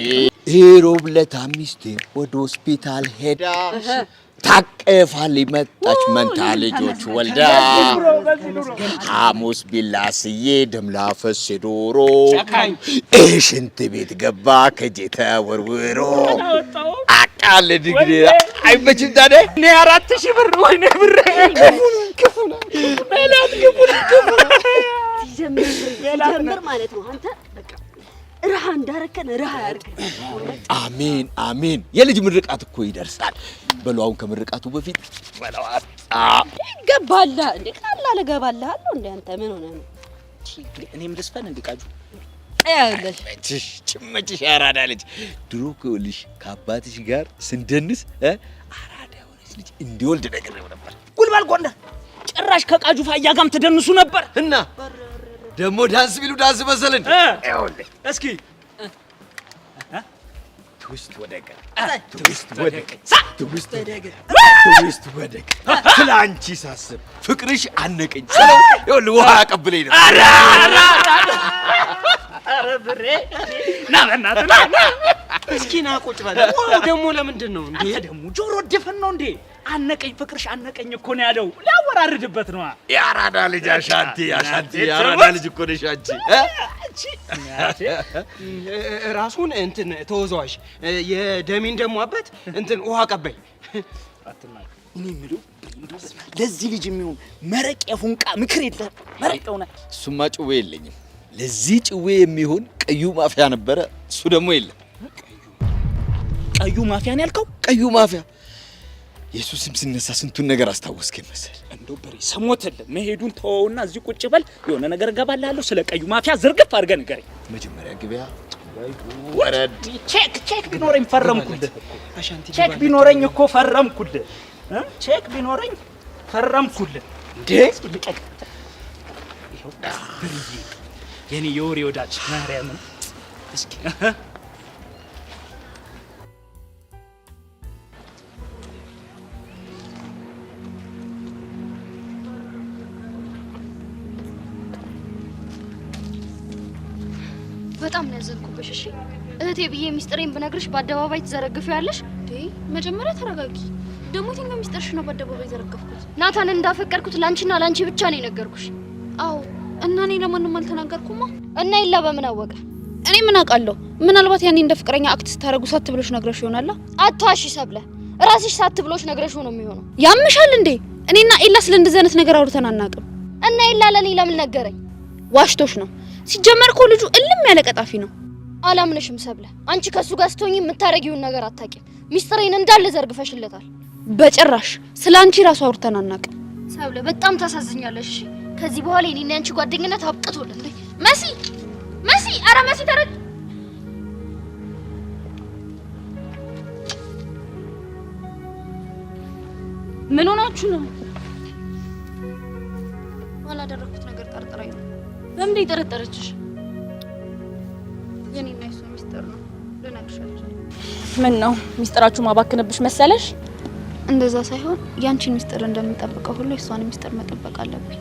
ሮብ ዕለት ሚስቴ ወደ ሆስፒታል ሄዳ ታቀፋልኝ መጣች መንታ ልጆች ወልዳ። ሐሙስ ቢላስዬ ደም ላፈስ ዶሮ ሽንት ቤት ገባ ከጄ ተወርውሮ። አቃለ ድግዴ አይመችም ታዲያ እኔ 4000 ብር ወይኔ ብር ክፉ ነው በላት ጀምር ማለት ነው። አንተ በቃ ረሃ እንዳረከን ረሃ ያርግ። አሜን። የልጅ ምርቃት እኮ ይደርሳል። በለው አሁን ከምርቃቱ በፊት በለዋት ገባላ እንዴ? ቀላል ገባላል እንዴ? አንተ ምን ሆነ ነው? እኔም ልስፈን እንዴ? ቃጁ አይልሽ ጭመጭሽ አራዳ ልጅ። ድሮ ከልሽ ከአባትሽ ጋር ስንደንስ አራዳ ሆነች ልጅ እንዲወልድ ነግሬው ነበር። ጉልባል ጎንደር ጭራሽ ከቃጁ ፋያ ጋርም ተደንሱ ነበር እና ደግሞ ዳንስ ቢሉ ዳንስ መሰለን። ይኸውልህ እስኪ ትውስት ወደቀ ስለ አንቺ ሳስብ ፍቅርሽ አነቀኝ። ይኸውልህ ውሃ አቀብለኝ ነው። ኧረ ብሬ ና በእናትህ ና እስኪ ና ቁጭ በል። ደግሞ ለምንድን ነው እንዴ? ደግሞ ጆሮ ደፈን ነው እንዴ? አነቀኝ ፍቅርሽ አነቀኝ እኮ ነው ያለው። ሊያወራርድበት ነው። የአራዳ ልጅ አሻንቲ የአራዳ ልጅ እኮ ነሽ አንቺ። ራሱን እንትን ተወዛዋሽ የደሜን ደግሞ አበት እንትን ውሃ ቀበይ። እኔ የምለው ለዚህ ልጅ የሚሆን መረቅ የፉንቃ ምክር የለም? መረቅ ሆነ። እሱማ ጭዌ የለኝም። ለዚህ ጭዌ የሚሆን ቀዩ ማፊያ ነበረ። እሱ ደግሞ የለም። ቀዩ ማፊያ ነው ያልከው? ቀዩ ማፊያ ኢየሱስ ስም ሲነሳ ስንቱን ነገር አስታወስከኝ መሰል። እንደው በሬ ሰሞተልህ መሄዱን ተወውና እዚህ ቁጭ በል። የሆነ ነገር እገባልሃለሁ። ስለ ቀዩ ማፊያ ዝርግፍ አድርገህ ንገረኝ። መጀመሪያ ግቢያ ወረድ። ቼክ ቢኖረኝ ፈረምኩልህ። ቼክ ቢኖረኝ እኮ ፈረምኩልህ። ቼክ ቢኖረኝ ፈረምኩልህ። እንዴ ልቀቅ። ይኸው ብርዬ የኔ የወሬ ወዳጅ ማርያምን እስኪ በጣም ነው ያዘንኩብሽ። እሺ እህቴ ብዬ ሚስጥሬን ብነግርሽ በአደባባይ ትዘረግፊያለሽ እንዴ? መጀመሪያ ተረጋጊ። ደግሞ የትኛው ሚስጥርሽ ነው በአደባባይ ዘረገፍኩት? ናታን እንዳፈቀርኩት ላንቺና ላንቺ ብቻ ነው የነገርኩሽ። አዎ እና እኔ ለማንም አልተናገርኩማ። እና ይላ በምን አወቀ? እኔ ምን አውቃለሁ? ምናልባት ያኔ እንደ ፍቅረኛ አክት ስታረጉ ሳትብሎሽ ነግረሽ ይሆናል። አታሺ ሰብለ፣ ራስሽ ሳትብሎሽ ነግረሽ ነው የሚሆነው። ያምሻል እንዴ? እኔና ኤላ ስለ እንደዚህ አይነት ነገር አውርተን አናውቅም። እና ኤላ ለኔ ለምን ነገረኝ? ዋሽቶሽ ነው። ሲጀመር እኮ ልጁ እልም ያለ ቀጣፊ ነው። አላምንሽም ሰብለ፣ አንቺ ከሱ ጋር ስትሆኚ የምታረጊውን ነገር አታውቂም። ሚስጥሬን እንዳለ ዘርግፈሽለታል። በጭራሽ ስለ አንቺ ራሱ አውርተን አናውቅም። ሰብለ በጣም ታሳዝኛለሽ። ከዚህ በኋላ እኔና አንቺ ጓደኝነት አብቅቶል። መሲ ኧረ መሲ ተረድ ምን ሆናችሁ ነው? ባላደረኩት ነገር ጠርጥራኝ ነው። ለምን ይጠረጠረችሽ? የኔና የሱ ሚስጥር ነው ልነግርሻለሁ። ምን ነው ሚስጥራችሁ ማባክንብሽ መሰለሽ? እንደዛ ሳይሆን ያንቺን ሚስጥር እንደምጠብቀው ሁሉ የሷን ሚስጥር መጠበቅ አለብኝ።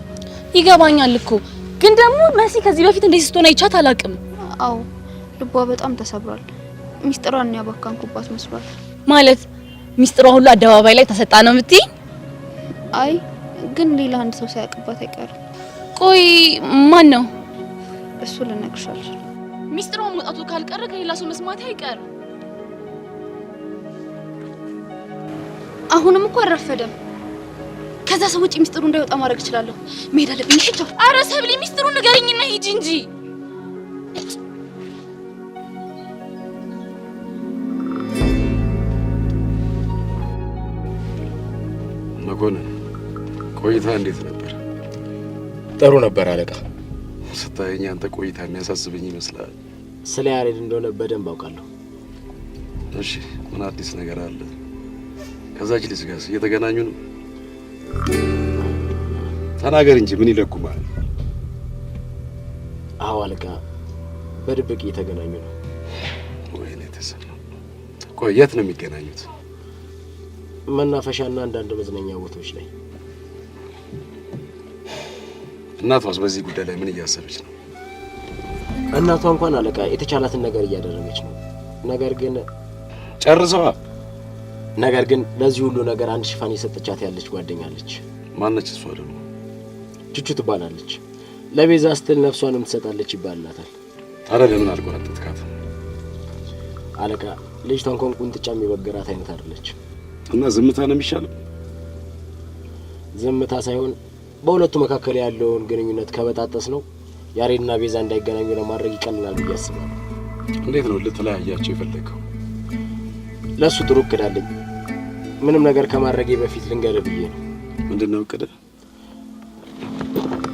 ይገባኛል እኮ ግን ደግሞ መሲ ከዚህ በፊት እንደዚህ ስትሆን አይቻት አላውቅም። አዎ ልቧ በጣም ተሰብሯል። ሚስጥሯን ያባካንኩባት መስሏል። ማለት ሚስጥሯ ሁሉ አደባባይ ላይ ተሰጣ ነው የምትይ? አይ ግን ሌላ አንድ ሰው ሳያውቅባት አይቀርም። ቆይ ማን ነው? እሱ ልነግርሻለሁ። ሚስጥሯ መውጣቱ ካልቀረ ከሌላ ሰው መስማት አይቀርም። አሁንም እኮ አልረፈደም። ከዛ ሰው ውጪ ሚስጥሩ እንዳይወጣ ማድረግ እችላለሁ። መሄድ አለብኝ። እሺ ቻው። ኧረ ሰብሊ ሚስጥሩን ንገሪኝና ሂጂ እንጂ። መኮንን ቆይታ እንዴት ነበር? ጥሩ ነበር አለቃ። ስታየኝ አንተ ቆይታ የሚያሳስበኝ ይመስላል። ስለ ያሬድ እንደሆነ በደንብ አውቃለሁ። እሺ ምን አዲስ ነገር አለ? ከዛች ልጅ ጋር እየተገናኙ ነው? ተናገር እንጂ ምን ይለጉማል? አዎ አለቃ፣ በድብቅ እየተገናኙ ነው። ወይኔ ተሰማ። ቆይ የት ነው የሚገናኙት? መናፈሻና አንዳንድ መዝናኛ ቦታዎች ላይ። እናቷስ በዚህ ጉዳይ ላይ ምን እያሰበች ነው? እናቷ እንኳን አለቃ የተቻላትን ነገር እያደረገች ነው። ነገር ግን ለዚህ ሁሉ ነገር አንድ ሽፋን የሰጠቻት ያለች ጓደኛለች። ማነች እሷ ደግሞ? ቹቹ ትባላለች። ለቤዛ ስትል ነፍሷንም ትሰጣለች ይባላታል። ታዲያ ለምን አልቆረጠትካት? አለቃ ልጅቷ እንኳን ቁንጥጫ የሚበገራት አይነት አይደለች። እና ዝምታ ነው የሚሻለው? ዝምታ ሳይሆን በሁለቱ መካከል ያለውን ግንኙነት ከበጣጠስ ነው ያሬድና ቤዛ እንዳይገናኙ ለማድረግ ይቀልናል ብዬ አስባለሁ። እንዴት ነው ልትለያያቸው የፈለገው? ለሱ ጥሩ እቅድ አለኝ። ምንም ነገር ከማድረጌ በፊት ልንገርህ ብዬ ነው። ምንድነው እቅድህ?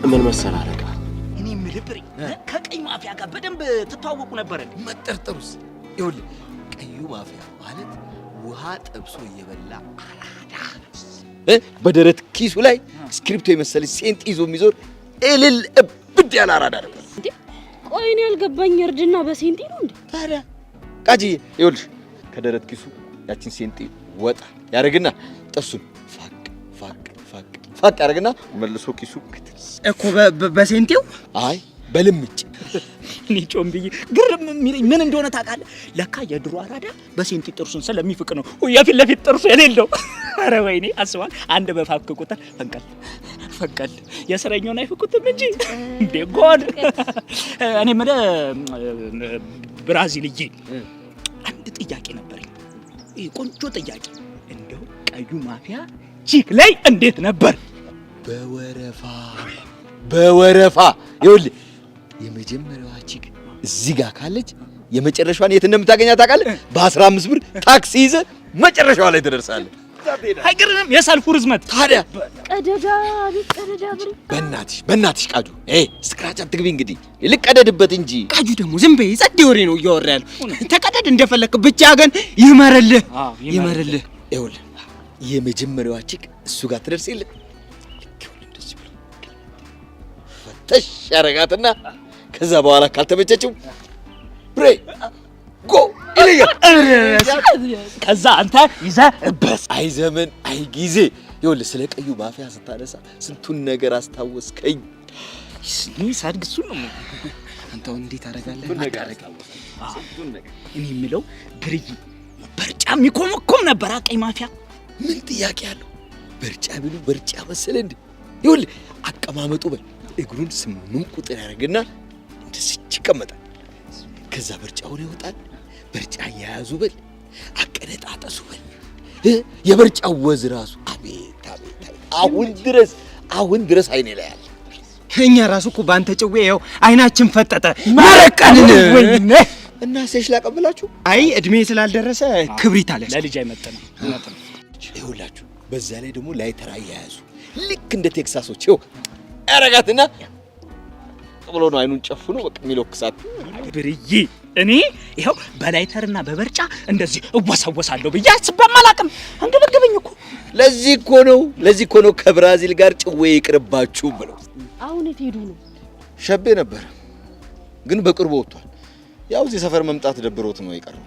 ምን መሰለህ አለቃ፣ እኔ ምልብሪ ከቀይ ማፊያ ጋር በደንብ ትተዋወቁ ነበር። መጠርጠሩስ? ይኸውልህ ቀዩ ማፊያ ማለት ውሃ ጠብሶ እየበላ አራዳ፣ በደረት ኪሱ ላይ ስክሪፕቶ የመሰለ ሴንት ይዞ የሚዞር እልል እብድ ያለ አራዳ ነበር። እንዴ ቆይ እኔ ያልገባኝ እርድና በሴንጢ ነው እንዴ? ታዲያ ቃጂ ይኸውልሽ ከደረት ኪሱ ያችን ሴንጢ ወጣ ያደርግና ጥርሱን ፋቅ ያደርግና መልሶ ኪሱ እኮ በሴንቲው አይ በልምጭ እኔ ጮምብዬ ግርም የሚለኝ ምን እንደሆነ ታውቃለህ? ለካ የድሮ አራዳ በሴንቲ ጥርሱን ስለሚፍቅ ነው የፊት ለፊት ጥርሱ የሌለው። ኧረ ወይኔ አስባል አንድ በፋክ ቁጥር ፈንቀል የስረኛውን አይፍቁትም እንጂ እንዴ ጎድ። እኔ የምልህ ብራዚልዬ አንድ ጥያቄ ነበረኝ፣ ቆንጆ ጥያቄ። እንደው ቀዩ ማፊያ ቺክ ላይ እንዴት ነበር? በወረፋ ይኸውልህ የመጀመሪያዋ ቺክ እዚህ ጋር ካለች የመጨረሻዋን የት እንደምታገኛት ታውቃለህ? በ15 ብር ታክሲ ይዘህ መጨረሻዋ ላይ ትደርሳለህ። አይገርምም? የሰልፉ ርዝመት ታዲያ ቀደዳ ብሪ። በእናትሽ ቃጁ ስክራች አትግቢ። እንግዲህ ልቀደድበት እንጂ ቃጁ ደግሞ ዝም በይ፣ ጸዴ ወሬ ነው እያወራ ያለው። ተቀደድ እንደፈለክ ብቻ ግን ይመርልህ። ይኸውልህ የመጀመሪያዋ ቺክ እሱ ጋር ትደርስ የለ ፈተሽ ያረጋትና ከዛ በኋላ ካልተመቸችው ብሬ ጎ ይለኛል። ከዛ አንተ ይዘህ በስ አይ ዘመን አይ ጊዜ። ይኸውልህ ስለ ቀዩ ማፊያ ስታነሳ ስንቱን ነገር አስታወስከኝ። ሳድግ እሱን ነው አንተው እንዴት አደርጋለህ? እኔ የምለው ብርይ በርጫ የሚኮመኮም ነበር ቀይ ማፊያ። ምን ጥያቄ አለው? በርጫ ቢሉ በርጫ መሰለ እንዴ? ይኸውልህ አቀማመጡ በል እግሩን 8 ቁጥር ያደርግና እንደዚህ ይቀመጣል። ከዛ በርጫውን ይወጣል። በርጫ ያያዙ በል አቀነጣጠሱ በል የበርጫው ወዝ ራሱ አቤት አሁን ድረስ አይኔ ላይ አለ። እኛ ራሱ እኮ ባንተ ጭዌ ያው አይናችን ፈጠጠ ማረቀልን። ወይኔ እና ሴሽ ላቀብላችሁ። አይ እድሜ ስላልደረሰ ክብሪት አለ ለልጅ አይመጣም። ይኸውላችሁ በዛ ላይ ደግሞ ላይተር ያያዙ ልክ እንደ ቴክሳሶች ይኸው ያረጋትና ብሎ ነው አይኑን ጨፍኖ በቃ የሚለክሳት። ብርዬ እኔ ይኸው በላይተርና በበርጫ እንደዚህ እወሰወሳለሁ ብዬ አስቤም አላውቅም። አንገበገበኝ እኮ። ለዚህ እኮ ነው ከብራዚል ጋር ጭዌ ይቅርባችሁ ብለው። አሁን የት ሄዱ ነው? ሸቤ ነበር ግን በቅርቡ ወጥቷል። ያው እዚህ ሰፈር መምጣት ደብሮት ነው የቀረው።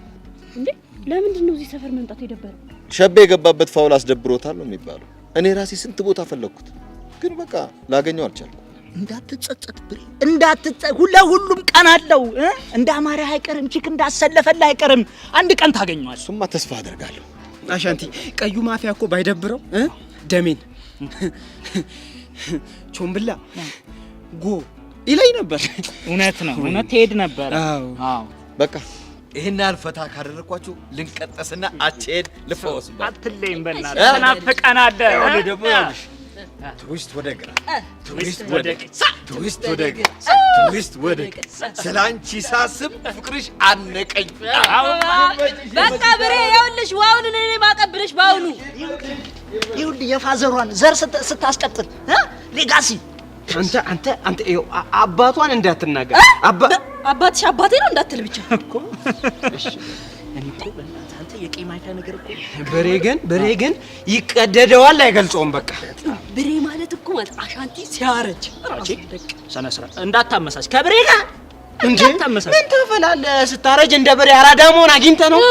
እንዴ ለምንድን ነው እዚህ ሰፈር መምጣት የደበረው? ሸቤ የገባበት ፋውል አስደብሮታል ነው የሚባለው። እኔ ራሴ ስንት ቦታ ፈለኩት ግን በቃ ላገኘው አልቻልኩም። እንዳትጸጸት ብሬ ሁሉም ቀን አለው። እንደ አማራ አይቀርም፣ ቺክ እንዳሰለፈላ አይቀርም። አንድ ቀን ታገኘዋል። እሱማ ተስፋ አደርጋለሁ። አሻንቲ ቀዩ ማፊያ እኮ ባይደብረው ደሜን ቾምብላ ጎ ይለኝ ነበር። እውነት ነው፣ እውነት ትሄድ ነበር። አዎ በቃ ይሄን አልፈታ ካደረኳችሁ ልንቀጠስና አትሄድ ልፈወስ። አትለይም በእናትህ ተናፍቀናል። ደግሞ ትዊስት ወደ ግራ ትዊስት ወደ ቀኝ ትዊስት ወደ ግራ ትዊስት ወደ ቀኝ ስላንቺ ሳስብ ፍቅርሽ አነቀኝ። በቃ ብሬ ይኸውልሽ ዋውን እኔ ማቀብልሽ ባውኑ ይኸውልህ የፋዘሯን ዘር ስታስቀጥል ሌጋሲ አንተ አባቷን እንዳትናገር አባትሽ አባቴ ነው እንዳትል ብቻ እኮ እሺ እኔ እኮ በእናትህ አንተ የቀይ ማይካ ነገር እኮ በሬ ግን ይቀደደዋል አይገልጾም። በቃ ብሬ ማለት እኮ ማለት አሻንቲ ሲያረጅ አራቼ ሰነ ስራ እንዳታመሳሽ ከብሬ ጋር እንዴ ምን ትፈላለህ? ስታረጅ እንደ በሬ አራዳ መሆን አግኝተህ ነው?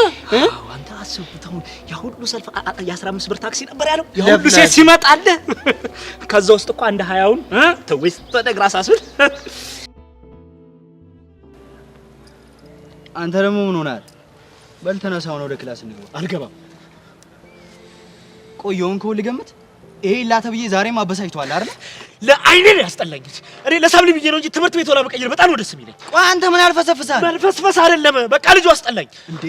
አንተ አስቡት። አሁን ያ ሁሉ ሰልፍ የ15 ብር ታክሲ ነበር ያለው ያ ሁሉ ሴት ሲመጣልህ ከዛ ውስጥ እኮ አንድ 20ውን ትዊስት ወደ ግራ ሳስብል አንተ ደግሞ ምን ሆናል? በል ተነሳው ነው ወደ ክላስ እንግባ። አልገባም። ቆየውን ከሁሉ ገምት። ይሄ ላተብዬ ዛሬም አበሳጭቷል አይደል? ለአይኔ ነው ያስጠላኝ። እኔ ለሳብሊ ብዬ ነው እንጂ ትምህርት ቤት ወላ በቀየር በጣም ነው ደስ የሚለኝ። ቆይ አንተ ምን አልፈሰፍሳል? መልፈስፈስ አይደለም በቃ ልጁ አስጠላኝ። እንዴ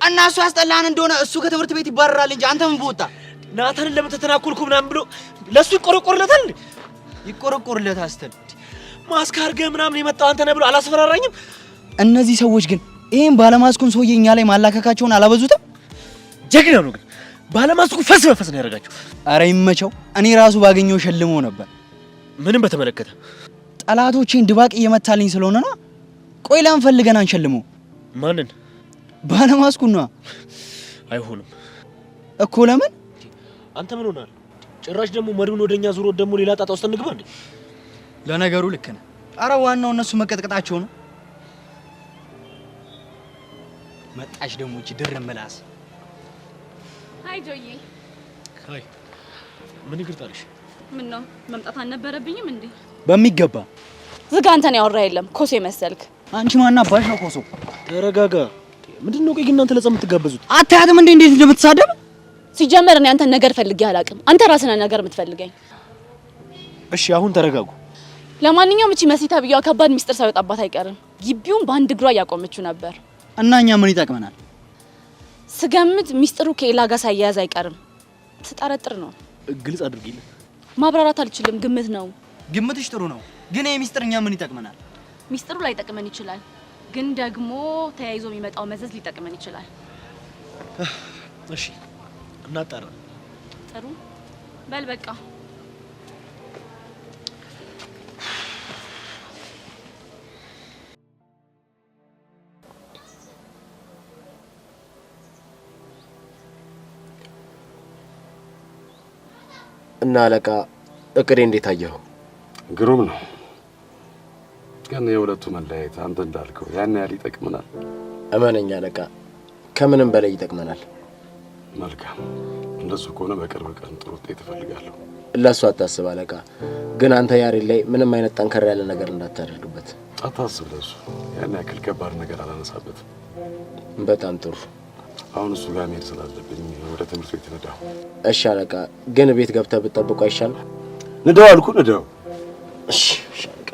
እና እሱ ያስጠላህን እንደሆነ እሱ ከትምህርት ቤት ይባረራል እንጂ አንተ ምን በወጣ? ናታንን ለምን ተተናኩልኩ ምናምን ብሎ ለሱ ይቆረቆርለታል። ይቆረቆርለታል ስትል ማስክ አድርገህ ምናምን የመጣው አንተ ነህ ብሎ አላስፈራራኝም? እነዚህ ሰዎች ግን ይሄን ባለማስኩን ሰውዬ እኛ ላይ ማላከካቸውን አላበዙትም? ጀግና ነው ግን ባለማስኩ ፈስ በፈስ ነው ያደርጋቸው። አረ ይመቸው። እኔ ራሱ ባገኘው ሸልመው ነበር። ምንም በተመለከተ ጠላቶቼን ድባቅ እየመታልኝ ስለሆነ ነው። ቆይ ለምን ፈልገን አንሸልመው? ማንን? ባለማስኩን ነው። አይሆንም እኮ ለምን? አንተ ምን ሆናል? ጭራሽ ደግሞ መሪውን ወደኛ ዙሮ ደግሞ ሌላ ጣጣ ውስጥ እንግባ እንዴ? ለነገሩ ልክ ነህ። አረ ዋናው እነሱ መቀጥቀጣቸው ነው። መጣሽ ደግሞ እቺ ድርም ምላስ። ሃይ ጆዬ። ሃይ ምን ይግርጣልሽ? ምን ነው መምጣት አልነበረብኝም እንዴ? በሚገባ ዝጋ። አንተን ያወራ የለም ኮሶ መሰልክ። አንቺ ማና ባሽ ነው ኮሶ? ተረጋጋ። ምንድነው ቆይ ግን እናንተ ለጸም የምትጋበዙት? አታያትም እንዴ እንዴት እንደምትሳደብ? ሲጀመር እኔ አንተን ነገር ፈልጌ አላውቅም። አንተ ራስህ ነህ ነገር የምትፈልገኝ። እሺ አሁን ተረጋጉ። ለማንኛውም እቺ መሲታ ብያው ከባድ ሚስጥር ሳይወጣባት አይቀርም። ግቢውን በአንድ እግሯ ያቆመችው ነበር። እና እኛ ምን ይጠቅመናል? ስገምት ሚስጥሩ ከኤላ ጋር ሳያያዝ አይቀርም። ትጠረጥር ነው። ግልጽ አድርጊልኝ። ማብራራት አልችልም፣ ግምት ነው። ግምትሽ ጥሩ ነው፣ ግን ይሄ ሚስጥር እኛ ምን ይጠቅመናል? ሚስጥሩ ላይ ጠቅመን ይችላል፣ ግን ደግሞ ተያይዞ የሚመጣው መዘዝ ሊጠቅመን ይችላል። እሺ እናጣራ። ጥሩ በል በቃ። እና አለቃ እቅዴ እንዴት አየኸው? ግሩም ነው። ግን የሁለቱ መለያየት አንተ እንዳልከው ያን ያህል ይጠቅመናል? እመነኛ አለቃ፣ ከምንም በላይ ይጠቅመናል። መልካም። እንደሱ ከሆነ በቅርብ ቀን ጥሩ ውጤት እፈልጋለሁ። ለሱ አታስብ አለቃ። ግን አንተ ያሬድ ላይ ምንም አይነት ጠንከር ያለ ነገር እንዳታደርግበት። አታስብ። ለሱ ያን ያክል ከባድ ነገር አላነሳበትም። በጣም ጥሩ። አሁን እሱ ጋር መሄድ ስላለብኝ ወደ ትምህርት ቤት ነዳሁ። እሺ አለቃ። ግን ቤት ገብተህ ብትጠብቁ አይሻልም? ንዳው አልኩ፣ ንዳው። እሺ አለቃ።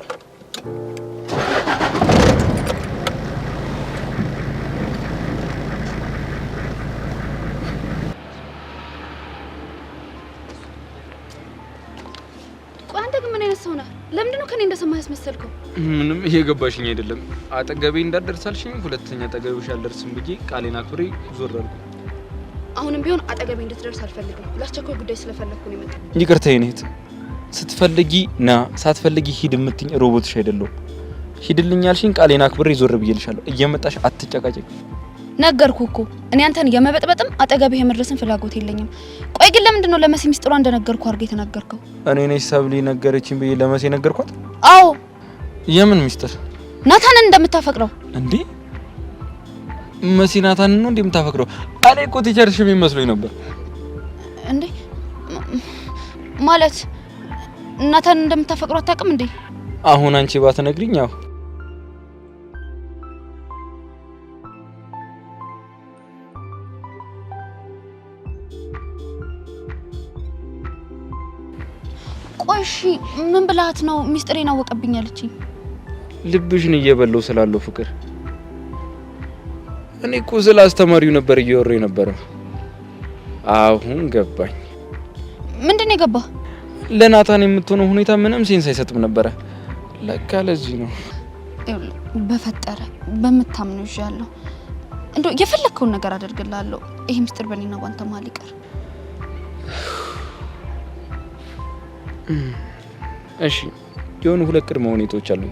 ቆይ አንተ ግን ምን አይነት ሰው ነህ? ለምንድን ነው ከኔ እንደሰማህ ያስመሰልከው? ምንም እየገባሽኝ አይደለም። አጠገቤ እንዳትደርሳልሽኝ፣ ሁለተኛ አጠገብሽ አልደርስም ብዬ ቃሌን አክብሬ ዞር አልኩ። አሁንም ቢሆን አጠገቤ እንድትደርስ አልፈልግም። ለአስቸኳይ ጉዳይ ስለፈለኩ ነው የመጣሁት። ይቅርታ የኔ እህት። ስትፈልጊ ና፣ ሳትፈልጊ ሂድ የምትኝ ሮቦትሽ አይደለሁም። ሂድልኝ ያልሽኝ ቃሌን አክብሬ ዞር ብዬልሻለሁ። እየመጣሽ አትጨቃጨቂ። ነገርኩ እኮ እኔ አንተን የመበጥበጥም አጠገብህ የመድረስን ፍላጎት የለኝም። ቆይ ግን ለምንድን ነው ለመሲ ሚስጥሯ እንደነገርኩ አድርገህ የተናገርከው? እኔ ነኝ ሰብሊ ነገረችኝ ብዬ ለመሲ ነገርኳት? አዎ። የምን ሚስጥር? ናታንን እንደምታፈቅረው። እንዴ መሲ ናታንን ነው እንደምታፈቅረው? እኔ እኮ ቲቸርሽ የሚመስለኝ ነበር። እንዴ ማለት ናታንን እንደምታፈቅረው አታውቅም እንዴ? አሁን አንቺ ባትነግሪኝ ያው ቆይ እሺ ምን ብላት ነው ሚስጥሬን አወቀብኝ አለችኝ? ልብሽን እየበለው ስላለው ፍቅር። እኔ እኮ ስለ አስተማሪው ነበር እያወራሁ የነበረው። አሁን ገባኝ። ምንድን ነው የገባህ? ለናታን የምትሆነው ሁኔታ ምንም ሴንስ አይሰጥም ነበረ። ለካ ለዚህ ነው። በፈጠረ በምታምነው ይዣለሁ። እንደው የፈለከውን ነገር አደርግልሃለሁ። ይሄ ምስጢር በእኔና ባንተ መሀል ይቀር። እሺ የሆኑ 2 ቅድመ ሁኔታዎች አሉ።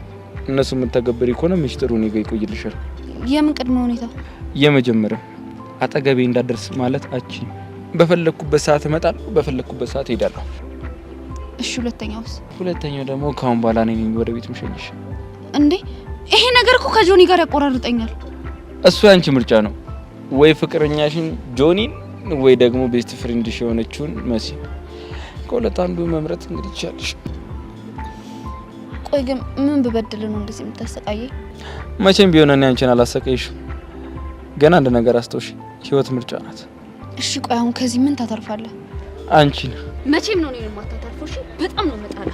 እነሱ የምትተገብሪ ከሆነ ምስጢሩ እኔ ጋር ይቆይልሻል። የምን ቅድመ ሁኔታ? የመጀመሪያው አጠገቤ እንዳደርስ ማለት አቺ በፈለኩበት ሰዓት እመጣለሁ፣ በፈለኩበት ሰዓት እሄዳለሁ። እሺ ሁለተኛውስ? ሁለተኛው ደግሞ ካሁን በኋላ እኔ ነኝ ወደ ቤት ምሸኝሽ። እንዴ ይሄ ነገር እኮ ከጆኒ ጋር ያቆራርጠኛል። እሱ ያንቺ ምርጫ ነው። ወይ ፍቅረኛሽን ጆኒን ወይ ደግሞ ቤስት ፍሬንድሽ የሆነችውን መሲ፣ ከሁለት አንዱ መምረጥ እንግዲህ ይቻልሽ። ቆይ ግን ምን ብበድል ነው እንደዚህ የምታሰቃየኝ? መቼም ቢሆን እኔ አንቺን አላሰቃይሽም። ገና አንድ ነገር አስተውሽ፣ ህይወት ምርጫ ናት። እሺ ቆይ አሁን ከዚህ ምን ታተርፋለህ? አንቺን መቼም ነው እኔን የማታተርፈው። እሺ በጣም ነው መጣላ።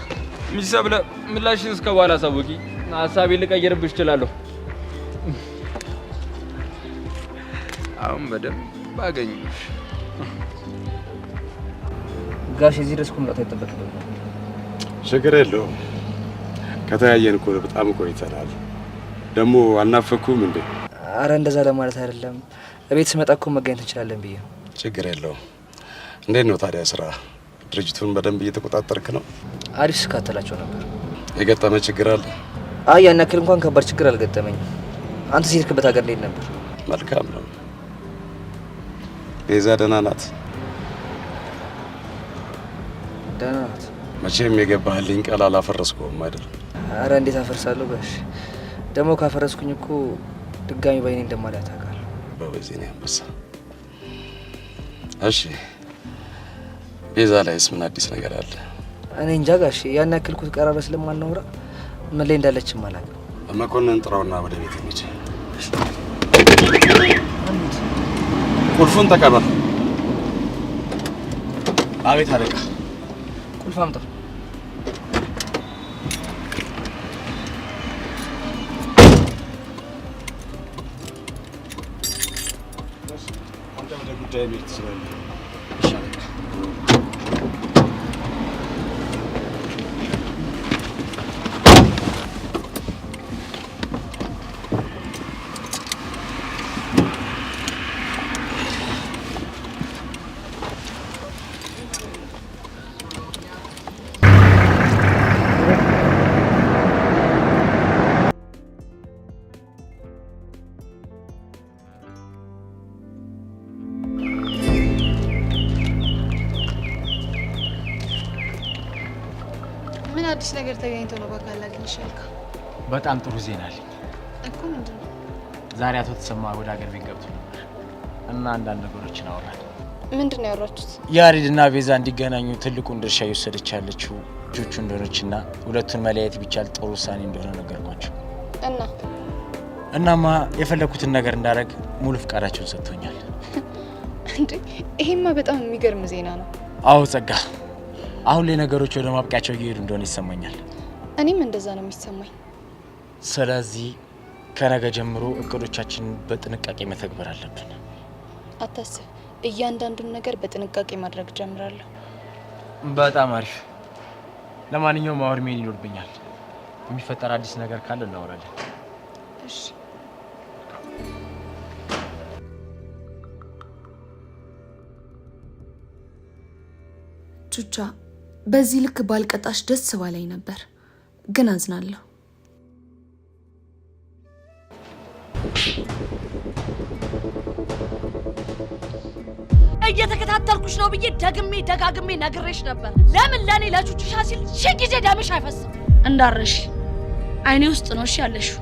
ሚስ ሰብለ ምላሽን እስከ በኋላ አሳውቂ። ሀሳቤን ልቀይርብሽ እችላለሁ። አሁን በደንብ አገኘሽ። ጋሽ እዚህ ድረስ መምጣት አይጠበቅብኝም። ችግር የለውም። ከተያየን እኮ በጣም ቆይተናል። ደግሞ አናፈኩም እንዴ? አረ እንደዛ ለማለት አይደለም። እቤት ስመጣ እኮ መገኘት እንችላለን ብዬ። ችግር የለውም። እንዴት ነው ታዲያ ስራ? ድርጅቱን በደንብ እየተቆጣጠርክ ነው? አሪፍ ስካተላቸው ነበር። የገጠመ ችግር አለ? አይ ያን ያክል እንኳን ከባድ ችግር አልገጠመኝም። አንተ ሲልክበት ሀገር እንዴት ነበር? መልካም ነው። ቤዛ ደህና ናት? ደህና ናት። መቼም የገባህልኝ ቃል አላፈረስኩም አይደል? አረ እንዴት አፈርሳለሁ ጋሽ። ደግሞ ካፈረስኩኝ እኮ ድጋሚ ባይኔ እንደማላይ ታውቃለህ። በበዚህ ነው አንበሳ። እሺ ቤዛ ላይስ ምን አዲስ ነገር አለ? እኔ እንጃ ጋሽ፣ ያን ያክል እኮ ተቀራርበን ስለማናወራ ምን ላይ እንዳለችም አላውቅም። መኮንን ጥራውና ወደ ቤት እንሂድ። ቁልፉን ተቀበል። አቤት አለቃ። ቁልፍ አምጣ። አንተ ወደ ጉዳይ መሄድ ትችላለህ። ምን አዲስ ነገር ተገኝቶ ነው በቃል አግኝሽ ያልከው? በጣም ጥሩ ዜና አለኝ እኮ። ምንድን ነው? ዛሬ አቶ ተሰማ ወደ ሀገር ቤት ገብቶ ነበር እና አንዳንድ ነገሮችን አወራን። ምንድን ነው ያወራችሁት? ያሬድና ቤዛ እንዲገናኙ ትልቁን ድርሻ እየወሰደች ያለችው ልጆቹ እንደሆነችና ሁለቱን መለያየት ቢቻል ጥሩ ውሳኔ እንደሆነ ነገርኳቸው። እናማ የፈለኩትን ነገር እንዳደረግ ሙሉ ፍቃዳቸውን ሰጥቶኛል። እንዴ ይሄማ በጣም የሚገርም ዜና ነው። አዎ ጸጋ፣ አሁን ላይ ነገሮች ወደ ማብቂያቸው እየሄዱ እንደሆነ ይሰማኛል። እኔም እንደዛ ነው የሚሰማኝ። ስለዚህ ከነገ ጀምሮ እቅዶቻችንን በጥንቃቄ መተግበር አለብን። አታስብ፣ እያንዳንዱን ነገር በጥንቃቄ ማድረግ ጀምራለሁ። በጣም አሪፍ። ለማንኛውም አሁን መሄድ ይኖርብኛል። የሚፈጠር አዲስ ነገር ካለ እናወራለን። እሺ። ቹቻ፣ በዚህ ልክ ባልቀጣሽ ደስ ባለኝ ነበር፣ ግን አዝናለሁ። እየተከታተልኩሽ ነው ብዬ ደግሜ ደጋግሜ ነግሬሽ ነበር። ለምን ለኔ ለቹቹሻ ሲል ሺህ ጊዜ ደምሽ አይፈስም? እንዳረሽ አይኔ ውስጥ ነው እሺ ያለሽው።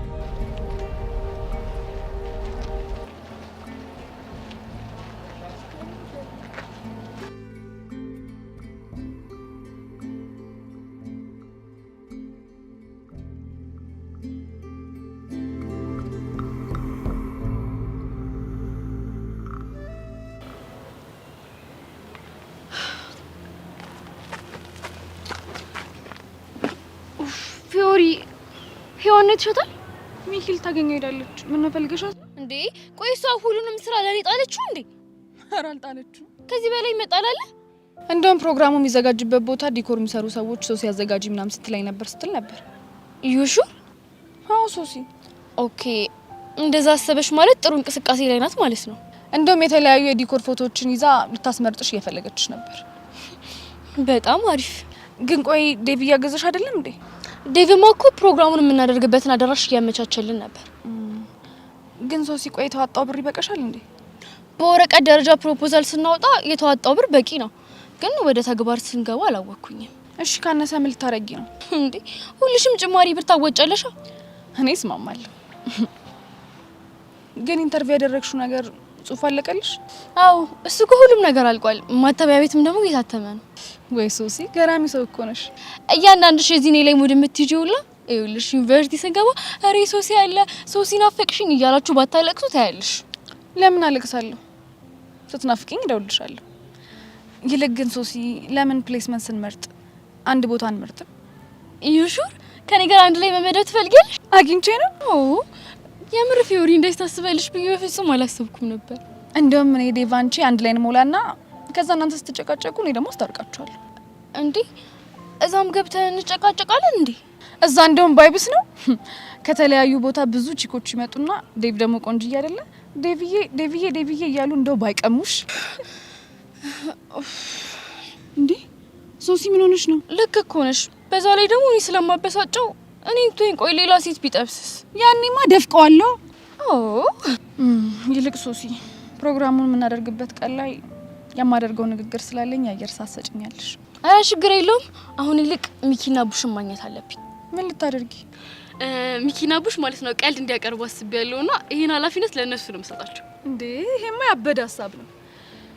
ፊዮሪ ሄዋን ነው የተሸጣል። ሚኪል ታገኘው ሄዳለች። ምን ነው ፈልገሻት እንዴ? ቆይ እሷ ሁሉንም ስራ ለኔ ጣለችው እንዴ? ኧረ አልጣለችው። ከዚህ በላይ ይመጣል አለ? እንደውም ፕሮግራሙ የሚዘጋጅበት ቦታ ዲኮር የሚሰሩ ሰዎች ሶሲ ያዘጋጂ ምናምን ስትላይ ነበር ስትል ነበር። ዩሹ? አዎ ሶሲ። ኦኬ እንደዛ አሰበሽ ማለት ጥሩ እንቅስቃሴ ላይ ናት ማለት ነው። እንደውም የተለያዩ የዲኮር ፎቶዎችን ይዛ ልታስመርጥሽ እየፈለገችሽ ነበር። በጣም አሪፍ። ግን ቆይ ዴቭ እያገዘሽ አይደለም እንዴ? ዴቭማ እኮ ፕሮግራሙን የምናደርግበትን አዳራሽ እያመቻቸልን ነበር። ግን ሶሲ ቆይ የተዋጣው ብር ይበቃሻል እንዴ? በወረቀት ደረጃ ፕሮፖዛል ስናወጣ የተዋጣው ብር በቂ ነው። ግን ወደ ተግባር ስንገባ አላወኩኝም። እሺ ካነሰ ምን ልታረጊ ነው እንዴ? ሁልሽም ጭማሪ ብር ታወጫለሽ? እኔ እስማማለሁ። ግን ኢንተርቪው ያደረግሽው ነገር ጽሁፍ አለቀልሽ? አዎ እሱ ሁሉም ነገር አልቋል። ማተሚያ ቤትም ደግሞ እየታተመ ነው። ወይ ሶሲ ገራሚ ሰው እኮ ነሽ። እያንዳንድሽ እዚህ እኔ ላይ ሙድ የምትይጂውላ ይኸውልሽ ዩኒቨርሲቲ ስንገባ አሬ ሶሲ አለ ሶሲ ናፈቅሽኝ እያላችሁ ባታለቅሱ ታያለሽ። ለምን አለቅሳለሁ? ስትናፍቂኝ እደውልልሻለሁ። ይልቅ ግን ሶሲ ለምን ፕሌስመንት ስንመርጥ አንድ ቦታ አንመርጥም? ዩሹር ከኔ ጋር አንድ ላይ መመደብ ትፈልጊያለሽ? አግኝቼ ነው? ኦ የምር ፊዮሪ እንደዚህ ታስበልሽ ብዬ በፍጹም አላሰብኩም ነበር። እንደውም እኔ ዴቫንቺ አንድ ላይ እንሞላና ከዛ እናንተ ስትጨቃጨቁ እኔ ደግሞ አስታርቃችኋለሁ። እንዴ እዛም ገብተን እንጨቃጨቃለን እንዴ? እዛ እንደውም ባይብስ ነው። ከተለያዩ ቦታ ብዙ ቺኮች ይመጡና ዴቭ ደግሞ ቆንጆ አይደለ? ዴቪዬ እያሉ እንደው ባይቀሙሽ። እንዴ ሶሲ ምን ሆነሽ ነው? ልክ እኮ ነሽ። በዛ ላይ ደግሞ እኔ ስለማበሳጨው እኔ እንትን ቆይ ሌላ ሴት ቢጠብስስ? ያኔማ ደፍቀዋለሁ። ኦ ይልቅ ሶሲ ፕሮግራሙን የምናደርግበት ቀን ላይ የማደርገው ንግግር ስላለኝ አየር ሳሰጭኛለሽ። አይ ችግር የለውም። አሁን ይልቅ ሚኪና ቡሽን ማግኘት አለብኝ። ምን ልታደርጊ? ሚኪና ቡሽ ማለት ነው ቀልድ እንዲያቀርቡ አስቤያለሁና ይሄን ኃላፊነት ለእነሱ ነው የምሰጣቸው። እንዴ ይሄማ ያበደ ሀሳብ ነው።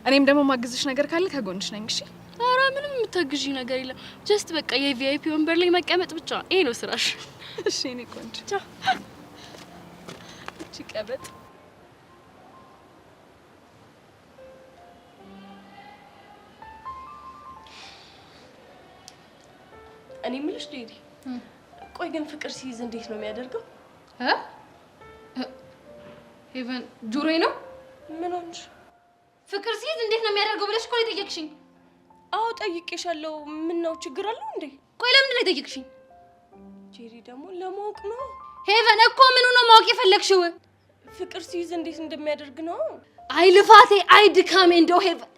እኔም ደግሞ ማግዝሽ ነገር ካለ ከጎንሽ ነኝ። እሺ? ኧረ ምንም የምታግዢ ነገር የለም። ጀስት በቃ የቪአይፒ ወንበር ላይ መቀመጥ ብቻ ይሄ ነው ስራሽ። እሺ እኔ ቆንጆ እቺ ቀበጥ እኔ ምልሽ ዴዲ፣ ቆይ ግን ፍቅር ሲይዝ እንዴት ነው የሚያደርገው? ሄቨን ጆሮዬ ነው። ምን ሆንሽ? ፍቅር ሲይዝ እንዴት ነው የሚያደርገው ብለሽ እኮ ነው የጠየቅሽኝ። አዎ ጠይቄሻለሁ። ምን ነው ችግር አለው እንዴ? ቆይ ለምንድን ነው የጠየቅሽኝ? ጄሪ ደግሞ ለማወቅ ነው። ሄቨን እኮ ምኑ ነው ማወቅ የፈለግሽው? ፍቅር ሲይዝ እንዴት እንደሚያደርግ ነው። አይ ልፋቴ፣ አይ ድካሜ። እንደው ሄቨን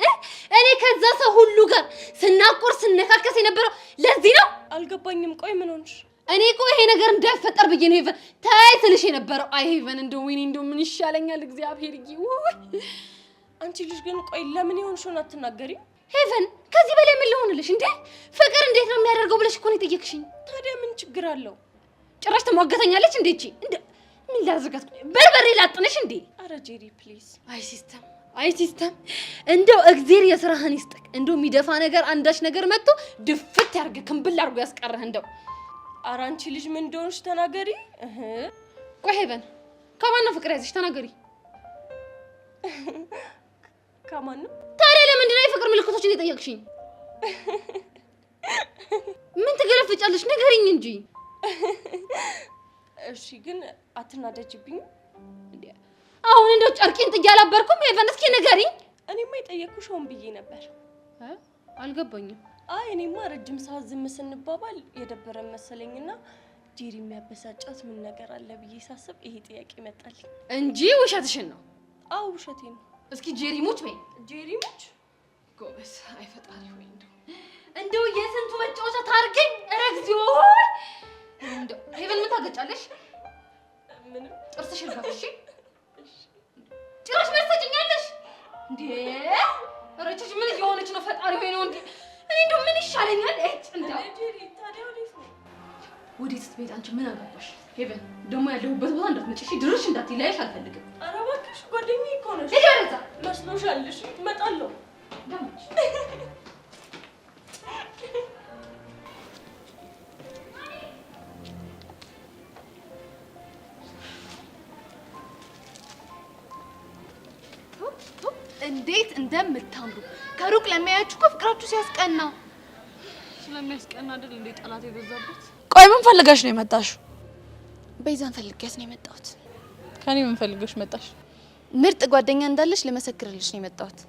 እኔ ከዛ ሰው ሁሉ ጋር ስናቆር ስነካከስ የነበረው ለዚህ ነው። አልገባኝም። ቆይ ምን ሆንሽ? እኔ እኮ ይሄ ነገር እንዳይፈጠር ብዬ ነው ሄቨን ታይ ትልሽ የነበረው። አይ ሄቨን እንደው ወይኔ እንደው ምን ይሻለኛል እግዚአብሔር ይሁን። አንቺ ልጅ ግን ቆይ ለምን ይሆንሽውን አትናገሪ? ሄቨን ከዚህ በላይ ምን ልሆንልሽ እንዴ? ፍቅር እንዴት ነው የሚያደርገው ብለሽ እኮ ነው የጠየቅሽኝ። ታዲያ ምን ችግር አለው? ጭራሽ ተሟገተኛለች እንዴ? እቺ እንደ ምን ላዝጋት? በርበሬ ላጥነሽ እንዴ? አረ ጄሪ ፕሊዝ። አይ ሲስተም እንደው እግዜር የስራህን ይስጥክ። እንደው የሚደፋ ነገር አንዳች ነገር መጥቶ ድፍት ያርግ ክንብል አርጎ ያስቀረህ። እንደው አረ አንቺ ልጅ ምን እንደሆንሽ ተናገሪ። ቆይ ሄቨን ከማን ነው ፍቅር ያዘሽ? ተናገሪ። ከማን ነው ታዲያ? ለምንድን ነው የፍቅር ምልክቶችን የጠየቅሽኝ? ምን ትገለፍጫለሽ? ንገሪኝ እንጂ። እሺ ግን አትናደጅብኝ። አሁን እንደው ጨርቄን ጥዬ አላበርኩም። ሄቨን እስኪ ንገሪኝ። እኔማ የጠየቅኩሽ ሆን ብዬ ነበር። አልገባኝም። አይ እኔማ ረጅም ሰዓት ዝም ስንባባል የደበረን መሰለኝና ጄሪ የሚያበሳጫት ምን ነገር አለ ብዬ ሳስብ ይሄ ጥያቄ መጣልኝ እንጂ ውሸትሽን ነው። አዎ ውሸቴን ነው። እስኪ ጄሪ ሙች በይ። ጄሪ ሙች ጎበዝ። አይፈጣሪ ወይ እንደው የስንቱ መጫወቻ ታርገኝ። ኧረ እግዚኦ። እንደው ሄቨን ምን ታገጫለሽ? ምንም ጥርስሽ ልፋትሽ። ጭራሽ መርሰጭኛለሽ እንዴ? ረጭሽ ምን እየሆነች ነው? ፈጣሪ ሆይ ነው እንዴ? እኔ እንደው ምን ይሻለኛል? እጭ እንዴ ጄሪ ታዲያ ወዴት ነው? ወዴት ስትሄድ አንቺ ምን አገባሽ? ሄቨን ደግሞ ያለሁበት ቦታ እንዳትመጪ እሺ? ድርሽ እንዳትይላይሽ አልፈልግም። ኧረ እባክሽ ጓደኛዬ እኮ ነሽ። ልጅ ወደዛ መስሎሻል? እሺ እመጣለሁ። ደምሽ እንዴት እንደምታምሩ ከሩቅ ለሚያያችሁ እኮ ፍቅራችሁ ሲያስቀና። ስለሚያስቀና አይደል እንዴ ጠላት የበዛበት? ቆይ ምን ፈልገሽ ነው የመጣሽው? ቤዛን ፈልጌያት ነው የመጣሁት። ከኔ ምን ፈልገሽ መጣሽ? ምርጥ ጓደኛ እንዳለሽ ልመሰክርልሽ ነው የመጣሁት።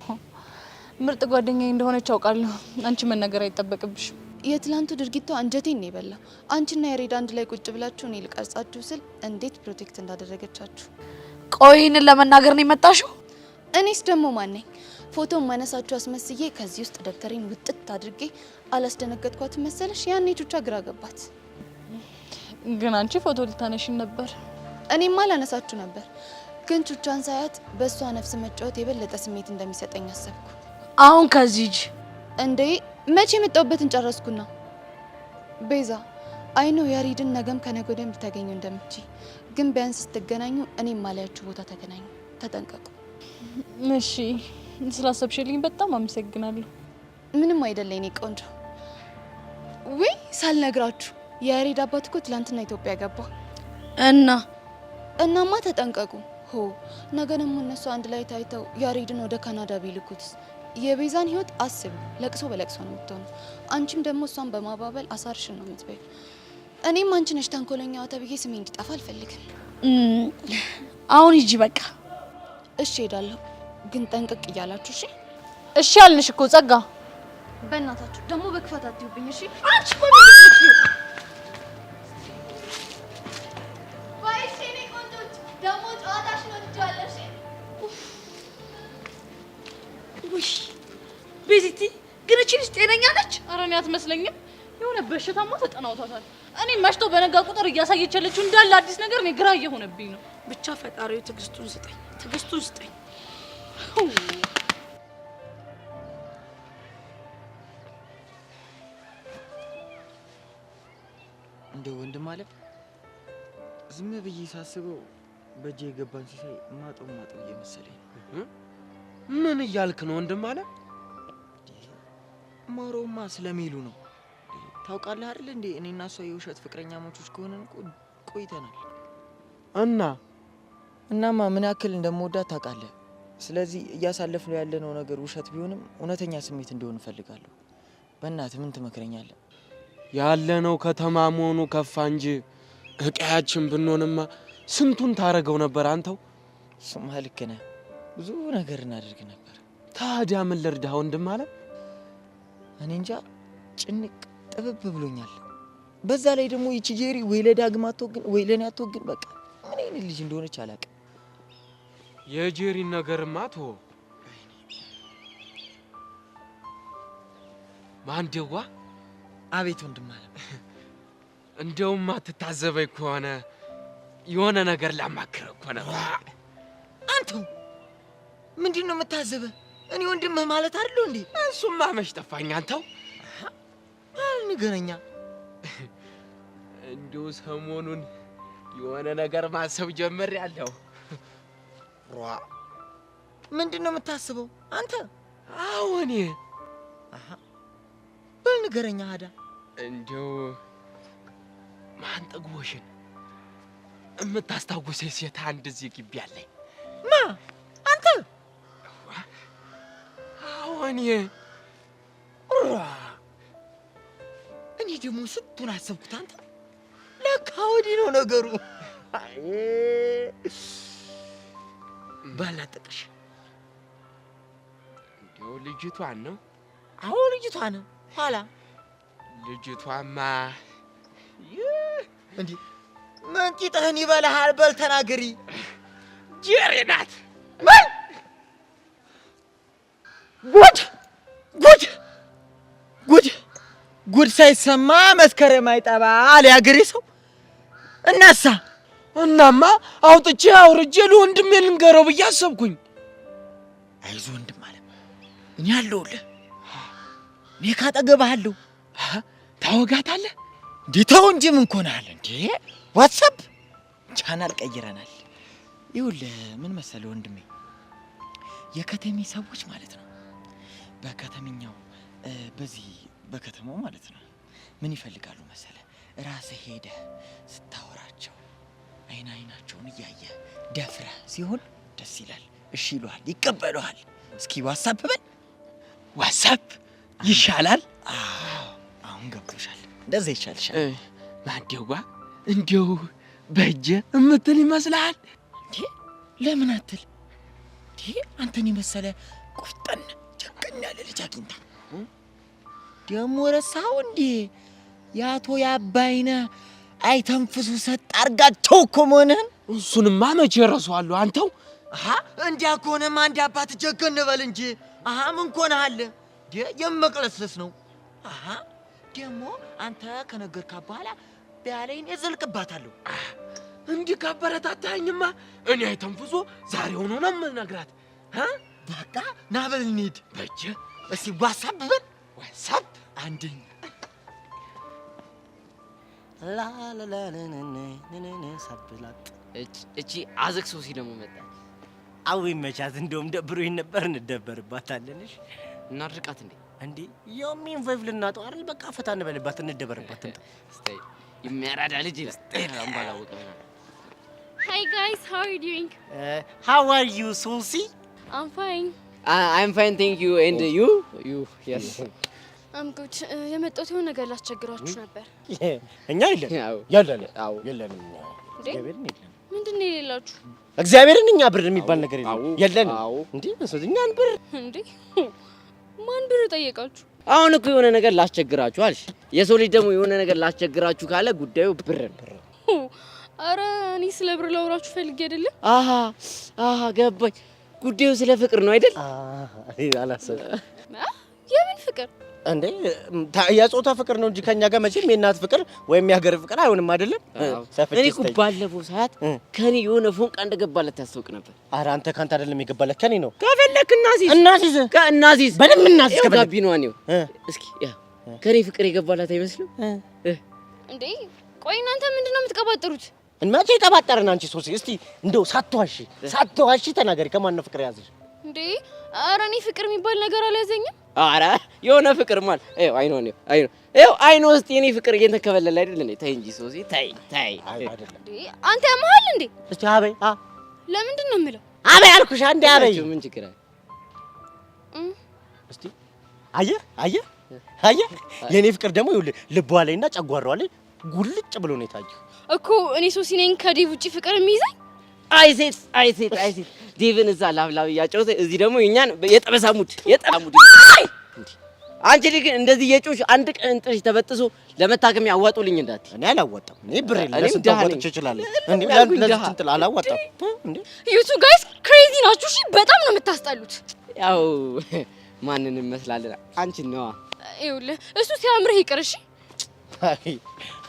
ምርጥ ጓደኛዬ እንደሆነች አውቃለሁ። አንቺ መናገር አይጠበቅብሽም። የትላንቱ ድርጊቷ አንጀቴን ነው የበላ። አንቺና ያሬድ አንድ ላይ ቁጭ ብላችሁ እኔ ልቀርጻችሁ ስል እንዴት ፕሮቴክት እንዳደረገቻችሁ። ቆይ ይህንን ለመናገር ነው የመጣሽው? እኔስ ደግሞ ማን ነኝ? ፎቶ ማነሳችሁ አስመስዬ ከዚህ ውስጥ ደብተሬን ውጥት አድርጌ አላስደነገጥኳት መሰለሽ? ያኔ ቹቻ ግራ ገባት። ግን አንቺ ፎቶ ልታነሽን ነበር። እኔማ ላነሳችሁ ነበር፣ ግን ቹቻን ሳያት በእሷ ነፍስ መጫወት የበለጠ ስሜት እንደሚሰጠኝ አሰብኩ። አሁን ከዚህ ሂጂ። እንዴ መቼ የመጣሁበትን ጨረስኩና። ቤዛ አይኖ ያሬድን ነገም ከነገ ወዲያም ልታገኙ እንደምትችይ፣ ግን ቢያንስ ስትገናኙ እኔም ማለያችሁ ቦታ ተገናኙ። ተጠንቀቁ። እሺ፣ ስላሰብሽልኝ በጣም አመሰግናለሁ። ምንም አይደለ የኔ ቆንጆ። ወይ ሳልነግራችሁ የያሬድ አባት እኮ ትላንትና ኢትዮጵያ ገባ። እናማ ተጠንቀቁ። ሆ ነገ ደግሞ እነሱ አንድ ላይ ታይተው ያሬድን ወደ ካናዳ ቢልኩትስ? የቤዛን ህይወት አስቡ። ለቅሶ በለቅሶ ነው የምትሆነው። አንቺም ደግሞ እሷን በማባበል አሳርሽን ነው የምትበይው። እኔም አንቺ ነሽ ተንኮለኛዋ ተብዬ ስሜ እንዲጠፋ አልፈልግም። አሁን ሂጂ በቃ። እሺ ሄዳለሁ፣ ግን ጠንቅቅ እያላችሁ እሺ። እሺ አልንሽ እኮ ጸጋ። በእናታችሁ ደግሞ በክፋት አትዩብኝ እሺ። አንቺ ቆይ ደግሞ ጨዋታሽ ነው ትጫለሽ። ውይ ቤዚቲ ግን እቺ ልጅ ጤነኛ ነች? ኧረ እኔ አትመስለኝም። የሆነ በሽታማ ተጠናውታታል። እኔ መሽቶ በነጋ ቁጥር እያሳየች ያለችው እንዳለ አዲስ ነገር እኔ ግራ እየሆነብኝ ነው። ብቻ ፈጣሪው ትዕግስቱን ስጠኝ፣ ትዕግስቱን ስጠኝ። እንደው ወንድም አለ ዝም ብዬ ሳስበው በእጄ የገባን ሲሳይ ማጠው እየመሰለኝ ነው። ምን እያልክ ነው ወንድም አለ? ማሮማ ስለሚሉ ነው። ታውቃለህ አይደል እንዴ እኔና እሷ የውሸት ፍቅረኛሞች ከሆነን ቆይተናል። እናማ ምን ያክል እንደምወዳት ታውቃለህ። ስለዚህ እያሳለፍነው ያለነው ነገር ውሸት ቢሆንም እውነተኛ ስሜት እንዲሆን እፈልጋለሁ። በእናትህ ምን ትመክረኛለህ? ያለነው ከተማ መሆኑ ከፋ እንጂ እቃያችን ብንሆንማ ስንቱን ታረገው ነበር አንተው። እሱማ ልክ ነህ፣ ብዙ ነገር እናደርግ ነበር። ታዲያ ምን ልርዳህ ወንድም አለ? እኔ እንጃ ጭንቅ ጥብብ ብሎኛል። በዛ ላይ ደግሞ ይቺ ጄሪ ወይ ለዳግም አትወግን ወይ ለኔ አትወግን። በቃ ምን አይነት ልጅ እንደሆነች አላውቅም። የጄሪን ነገርማ ተወው። ማንደዋ አቤት ወንድም አለ። እንደውም አትታዘበኝ ከሆነ የሆነ ነገር ላማክረው እኮ ነው። አንተው ምንድነው የምታዘበህ? እኔ ወንድምህ ማለት አይደል እንዴ? እሱማ መች ጠፋኝ። አንተው ንገረኛ። እንደው ሰሞኑን የሆነ ነገር ማሰብ ጀምሬያለሁ። ምንድነው የምታስበው አንተ? አዎኔ በል ንገረኛ። አዳ እንደው ማን ጠግቦሽን የምታስታውሰኝ ሴት አንድ እዚህ ግቢ አለኝ። ማ አንተ? አዎኔ እኔ ደግሞ ስንቱን አሰብኩት። አንተ ለካ ወዲህ ነው ነገሩ። ባላጠቅሽ እንደው ልጅቷን ነው? አዎ ልጅቷን። ኋላ ልጅቷማ እንዴ መንቂጥህን ይበላሃል። በል ተናገሪ። ጄሪ ናት። ምን ጉድ ጉድ ጉድ ጉድ ሳይሰማ መስከረም አይጠባ አለ ያገሬ ሰው። እናማ አውጥቼ አውርጄ ለወንድሜ ልንገረው ብዬ አሰብኩኝ። አይዞህ ወንድም አለ፣ እኔ አለሁልህ። እኔ ካጠገብህ አለሁ። ታወጋታለህ እንዴ? ተው እንጂ ምን ኮናል እንዴ? ዋትስአፕ ቻናል ቀይረናል። ይኸውልህ ምን መሰለህ ወንድሜ፣ የከተሜ ሰዎች ማለት ነው በከተምኛው በዚህ በከተማው ማለት ነው ምን ይፈልጋሉ መሰለህ? ራስህ ሄደህ ስታወራቸው አይናቸውን እያየ ደፍረህ ሲሆን ደስ ይላል። እሺ ይሉሃል፣ ይቀበሉሃል። እስኪ ዋትስአፕ በል። ዋትስአፕ ይሻላል? አዎ አሁን ገብቶሻል። እንደዛ ይሻልሻል። ማንደዋ እንደው በእጄ እምትል ይመስልሃል? እንዴ ለምን አትል? እንዴ አንተን የመሰለ ቁፍጠን ጀግና ቀጠን ያለ ልጅ አግኝታ ደሞ ረሳው እንዴ ያቶ ያባይነህ አይተንፍሱ ሰጥ አርጋቸው እኮ መሆንህን። እሱንማ መቼ እረሳዋለሁ አንተው። አሃ እንዲያ ከሆነማ አንድ አባት ጀገን በል እንጂ። አሃ ምን ኮነሃል የመቅለስለስ ነው። አሃ ደሞ አንተ ከነገርካ በኋላ ቢያለኝ እዘልቅባታለሁ። እንዲህ ካበረታታኝማ እኔ አይተንፍሶ ዛሬውኑ ነው የምነግራት። በቃ ና በል እንሂድ። በጀ እስቲ ዋትስአፕ በል ዋትስአፕ አንደኛ ሳብላት እቺ አዘክ ሶሲ ደግሞ መጣች። አዊ መቻት እንደውም ደብሮኝ ነበር። እንደበርባታለን። እሺ እናድርቃት እንዴ የሚን ቫይቭ ልናጠው አይደል? በቃ ፈታ እንበልባት እንደበርባት። እስቲ የሚያራዳ ልጅ ለስጤራም ባላወቀ ነው። Hi guys, how are you doing? How are you, Susie? I'm fine. I'm fine, thank you. And you? Yes. I'm good. የመጣሁት የሆነ ነገር ላስቸግራችሁ ነበር። እኛ የለን። አዎ የለን። እግዚአብሔርን የለን። ምንድነው የሌላችሁ? እግዚአብሔርን እኛ ብር የሚባል ነገር የለን። እንዴ እኛን ብር እንዴ ማን ብር ጠየቃችሁ? አሁን እኮ የሆነ ነገር ላስቸግራችሁ አልሽ። የሰው ልጅ ደግሞ የሆነ ነገር ላስቸግራችሁ ካለ ጉዳዩ ብር ነው። አረ እኔ ስለ ብር ላውራችሁ ፈልጌ አይደለም። አሃ ገባኝ። ጉዳዩ ስለ ፍቅር ነው አይደል? አላሰብኩም። የምን ፍቅር እንዴ? የጾታ ፍቅር ነው እንጂ ከኛ ጋር መቼም የእናት ፍቅር ወይም የሀገር ፍቅር አይሆንም አይደለም። እኔ እኮ ባለፈው ሰዓት ከኔ የሆነ ፎንቃ እንደገባለት ታስታውቅ ነበር። ኧረ አንተ ካንተ አይደለም የገባለት ከኔ ነው። ከፈለክ እናሲዝ በደም እናሲዝ ጋቢኗ ነው። እስኪ ያ ከኔ ፍቅር የገባላት አይመስልም እንዴ? ቆይ እናንተ ምንድነው የምትቀባጥሩት? እንማቼ ተባጠረን። አንቺ ሶሲ እስቲ እንደው ሳትዋሺ ተናገሪ። ከማን ነው ፍቅር ያዘሽ እንዴ? ኧረ እኔ ፍቅር የሚባል ነገር አልያዘኝም። ኧረ የሆነ ፍቅር ማለት አይኖ ውስጥ የኔ ፍቅር እየተከበለለ አይደል እንዴ? ተይ እንጂ ሶሲ ተይ። አይደለም እንዴ አንተ ያመሃል እንዴ? እስቲ አበይ ለምንድን ነው የምለው? አበይ አልኩሽ። አንዴ አበይ። ምን ችግር አለ? እስቲ አየህ የኔ ፍቅር ደግሞ ይኸውልህ ልቧ ላይና ጨጓራዋ ላይ ጉልጭ ብሎ ነው የታየው እኮ። እኔ ሶሲ ነኝ ከዴቭ ውጪ ፍቅር የሚይዘኝ? አይ ሴት ዴቭን እዛ ላብላብ እያጨውተ እዚህ ደግሞ እኛን የጠበሳሙድ አንቺ ልጅ ግን እንደዚህ የጮሽ አንድ ቀን ጥሽ ተበጥሶ ለመታከም ያዋጡልኝ እንዳት። እኔ አላዋጣም። እኔ ብር ለስንት አዋጥቼ እችላለሁ እንዴ? ለዚህ እንትን አላዋጣም እንዴ? ዩ ቱ ጋይስ ክሬዚ ናችሁ። እሺ በጣም ነው የምታስጠሉት። ያው ማንን እንመስላለን? አንቺን ነዋ። ይኸውልህ እሱ ሲያምርህ ይቅር። እሺ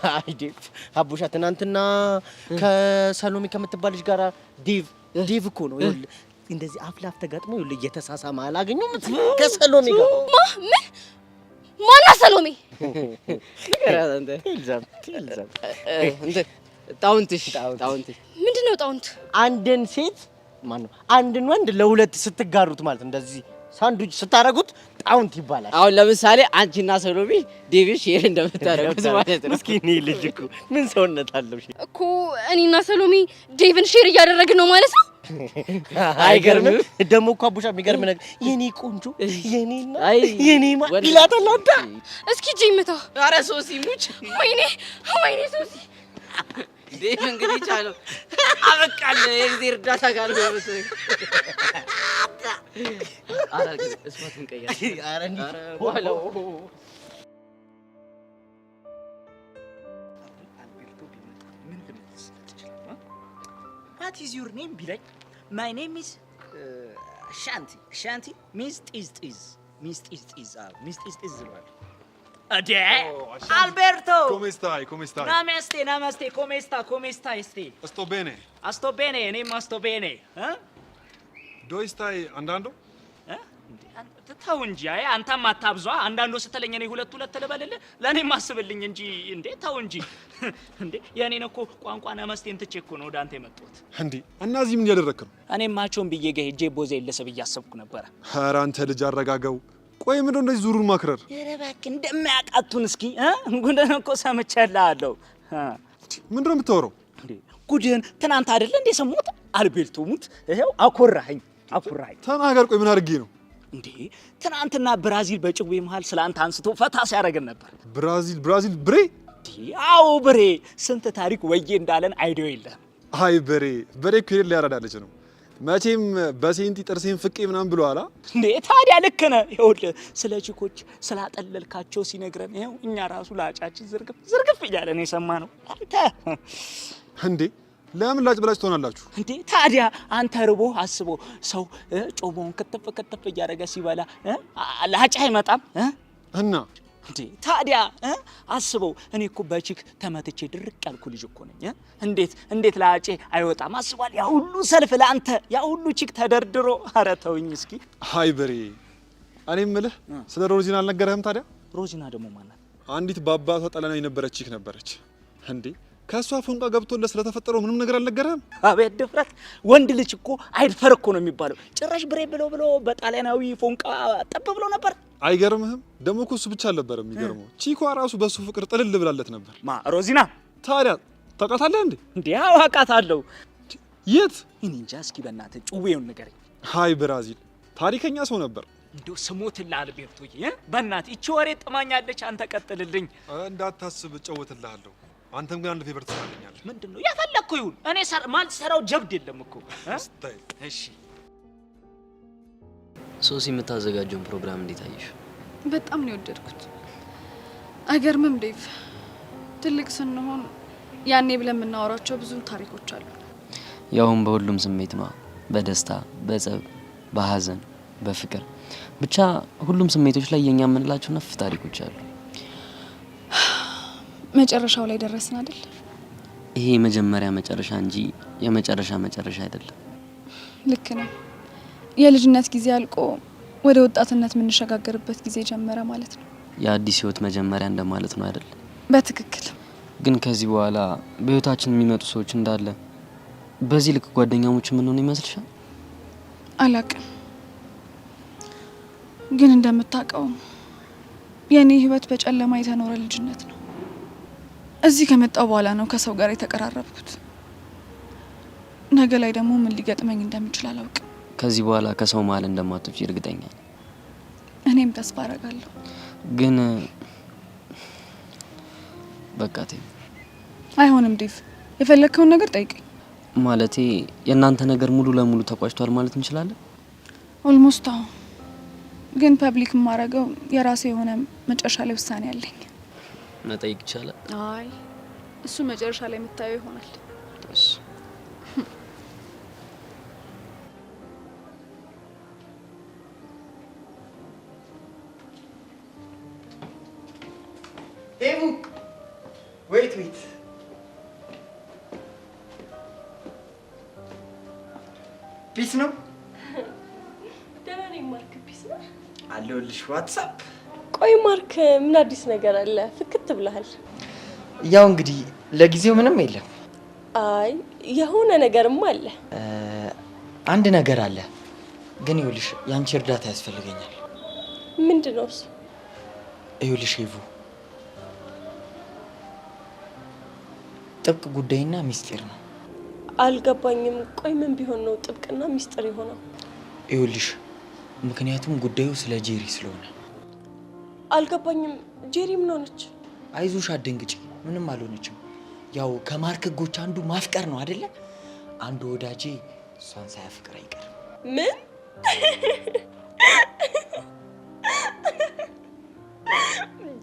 አይ ዴቭ አቡሻ ትናንትና ከሰሎሜ ከምትባል ልጅ ጋር ዴቭ እኮ ነው ይኸውልህ እንደዚህ አፍላፍ ተጋጥሞ ይኸውልህ እየተሳሳመ አላገኘሁም ከሰሎሜ ጋር። ምን ማና ሰሎሜ? ጣውንትሽ ምንድን ነው ጣውንት? አንድን ሴት ማነው አንድን ወንድ ለሁለት ስትጋሩት ማለት እንደዚህ ሳንዱች ስታረጉት ጣውንት ይባላል። አሁን ለምሳሌ አንቺና ሰሎሜ ዴቭ ሼር እንደምታረጉት ማለት ነው። ምስኪን ልጅ እኮ ምን ሰውነት አለው እኮ። እኔና ሰሎሜ ዴቭን ሼር እያደረግን ነው ማለት ነው። አይገርምም? ደግሞ እኮ አቡሻ የሚገርም ነገር የኔ ቆንጆ የኔና የኔ ይላታል። አንተ እስኪ ጂምታ። ኧረ ሶሲ ሙች። ወይኔ ሶሲ ዴቭ እንግዲህ ቻለው አበቃለ። የእግዚአብሔር እርዳታ ጋር ነው መሰለኝ። ኧረ እስማትን ቀያ ዋለው What is your name ቢለኝ my name is Shanti means means is zilwal ade Alberto come stai namaste come stai sto bene እኔም sto bene dove stai andando ተው እንጂ አይ አንተም አታብዟ። አንዳንዱ ስትለኝ እኔ ሁለት ልበልልህ ለኔም አስብልኝ እንጂ እንዴ ተው እንጂ እንዴ። የኔን እኮ ቋንቋ ነመስቴን ትቼ እኮ ነው ወደ አንተ የመጣሁት እንዴ። እና እዚህ ምን ያደረክ ነው? እኔም ማቾን ብዬ ሄጄ ቦዜ ልስብ እያሰብኩ ነበር። ኧረ አንተ ልጅ አረጋጋው። ቆይ ምንድነው እንደዚህ ዙሩን ማክረር? ኧረ እባክህ እንደማያቃቱን እስኪ ጉድህን እኮ ሰምቻለሁ። ምንድነው የምታወራው? እንዴ ጉድህን ትናንት አይደለ እንዴ ሰሞት አልቤልቶ ሙት ይሄው አኮራኸኝ። ተናገር። ቆይ ምን አድርጌ ነው እንዴ? ትናንትና ብራዚል በጭዌ መሃል ስላንተ አንስቶ ፈታ ሲያደርገን ነበር። ብራዚል ብሬ? አዎ ብሬ። ስንት ታሪክ ወዬ እንዳለን አይዲዮ የለም። አይ በሬ እኮ ይሄን ሊያረዳለች ነው። መቼም በሴንቲ ጥርሴን ፍቄ ምናምን ብሏላ እንዴ? ታዲያ ልክ ነህ። ይኸውልህ ስለ ቺኮች ስላጠለልካቸው ሲነግረን ይኸው እኛ ራሱ ላጫችን ዝርግፍ እያለን የሰማነው አንተ እንዴ ለምን ላጭ ብላጭ ትሆናላችሁ እንዴ? ታዲያ አንተ ርቦ አስቦ ሰው ጮቦውን ከተፍ እያደረገ ሲበላ ላጭ አይመጣም እና እንዴ? ታዲያ አስበው። እኔ እኮ በቺክ ተመትቼ ድርቅ ያልኩ ልጅ እኮ ነኝ። እንዴት ላጬ አይወጣም? አስቧል። ያ ሁሉ ሰልፍ ለአንተ፣ ያ ሁሉ ቺክ ተደርድሮ። ኧረ ተውኝ እስኪ። አይ ብሬ፣ እኔ የምልህ ስለ ሮዚና አልነገረህም ታዲያ? ሮዚና ደግሞ ማናት? አንዲት በአባቷ ጠለና የነበረች ቺክ ነበረች እንዴ። ከሷ ፎንቃ ገብቶለት ስለተፈጠረው ምንም ነገር አልነገረህም? አቤት ድፍረት! ወንድ ልጅ እኮ አይድፈር እኮ ነው የሚባለው። ጭራሽ ብሬ ብሎ በጣሊያናዊ ፎንቃ ጠብ ብሎ ነበር። አይገርምህም? ደግሞ እኮ እሱ ብቻ አልነበረም የሚገርመው፣ ቺኳ ራሱ በሱ ፍቅር ጥልል ብላለት ነበር። ማ ሮዚና? ታዲያ ታውቃታለህ እንዴ? እንዴ አውቃታለሁ። የት? እኔ እንጃ። እስኪ በእናትህ ጩቤውን ንገረኝ። ሃይ ብራዚል፣ ታሪከኛ ሰው ነበር። እንደው ስሞትልሃል ቤርቶዬ፣ በእናትህ እቺ ወሬ ጥማኛለች። አንተ ቀጥልልኝ። እንዳታስብ እጨውትልሃለሁ። አንተም ግን አንድ ፌቨር ትሰራለኛለህ። ምንድነው? ያፈለግከው ይሁን። እኔ ማልሰራው ጀብድ የለም እኮ። እሺ ሶሲ የምታዘጋጀውን ፕሮግራም እንዴት አየሽ? በጣም ነው የወደድኩት። አይገርምም ዴቭ? ትልቅ ስንሆን ያኔ ብለን የምናወራቸው ብዙ ታሪኮች አሉ። ያውም በሁሉም ስሜት ነው። በደስታ፣ በጸብ፣ በሀዘን፣ በፍቅር ብቻ ሁሉም ስሜቶች ላይ የኛ የምንላቸው ነፍ ታሪኮች አሉ። መጨረሻው ላይ ደረስን አይደል? ይሄ የመጀመሪያ መጨረሻ እንጂ የመጨረሻ መጨረሻ አይደለም። ልክ ነው። የልጅነት ጊዜ አልቆ ወደ ወጣትነት የምንሸጋገርበት ጊዜ ጀመረ ማለት ነው። የአዲስ ህይወት መጀመሪያ እንደማለት ነው አይደል? በትክክል። ግን ከዚህ በኋላ በህይወታችን የሚመጡ ሰዎች እንዳለ በዚህ ልክ ጓደኛሞች የምንሆን ይመስልሻል? አላቅም። ግን እንደምታውቀው የኔ ህይወት በጨለማ የተኖረ ልጅነት ነው። እዚህ ከመጣው በኋላ ነው ከሰው ጋር የተቀራረብኩት። ነገ ላይ ደግሞ ምን ሊገጥመኝ እንደምችል አላውቅም። ከዚህ በኋላ ከሰው መሀል እንደማትወጪ እርግጠኛ ነኝ። እኔም ተስፋ አደርጋለሁ። ግን በቃ ተይው። አይሆንም ዴቭ፣ የፈለግከውን ነገር ጠይቀኝ። ማለቴ የእናንተ ነገር ሙሉ ለሙሉ ተቋጭቷል ማለት እንችላለን? ኦልሞስት አሁን ግን ፐብሊክ የማደርገው የራሴ የሆነ መጨረሻ ላይ ውሳኔ አለኝ። መጠየቅ ይቻላል? አይ እሱ መጨረሻ ላይ የምታየው ይሆናል። እሺ። ዴቭ ዌይት ፒስ ነው? ደህና ነኝ ማርክ። ፒስ ነው አለሁልሽ። ዋትስአፕ። ቆይ ማርክ፣ ምን አዲስ ነገር አለ? ፍክት ብለሃል። ያው እንግዲህ ለጊዜው ምንም የለም። አይ የሆነ ነገርማ አለ። አንድ ነገር አለ፣ ግን ይኸውልሽ ያንቺ እርዳታ ያስፈልገኛል። ምንድነው እሱ? ይኸውልሽ ዴቭ፣ ጥብቅ ጉዳይና ሚስጥር ነው። አልገባኝም። ቆይ ምን ቢሆን ነው ጥብቅና ሚስጥር የሆነው? ይኸውልሽ ምክንያቱም ጉዳዩ ስለ ጄሪ ስለሆነ። አልገባኝም። ጄሪ ምን ሆነች? አይዞሽ አትደንግጪ፣ ምንም አልሆነችም። ያው ከማርክ ህጎች አንዱ ማፍቀር ነው አይደለ? አንዱ ወዳጄ እሷን ሳያፍቅር አይቀርም። ምን?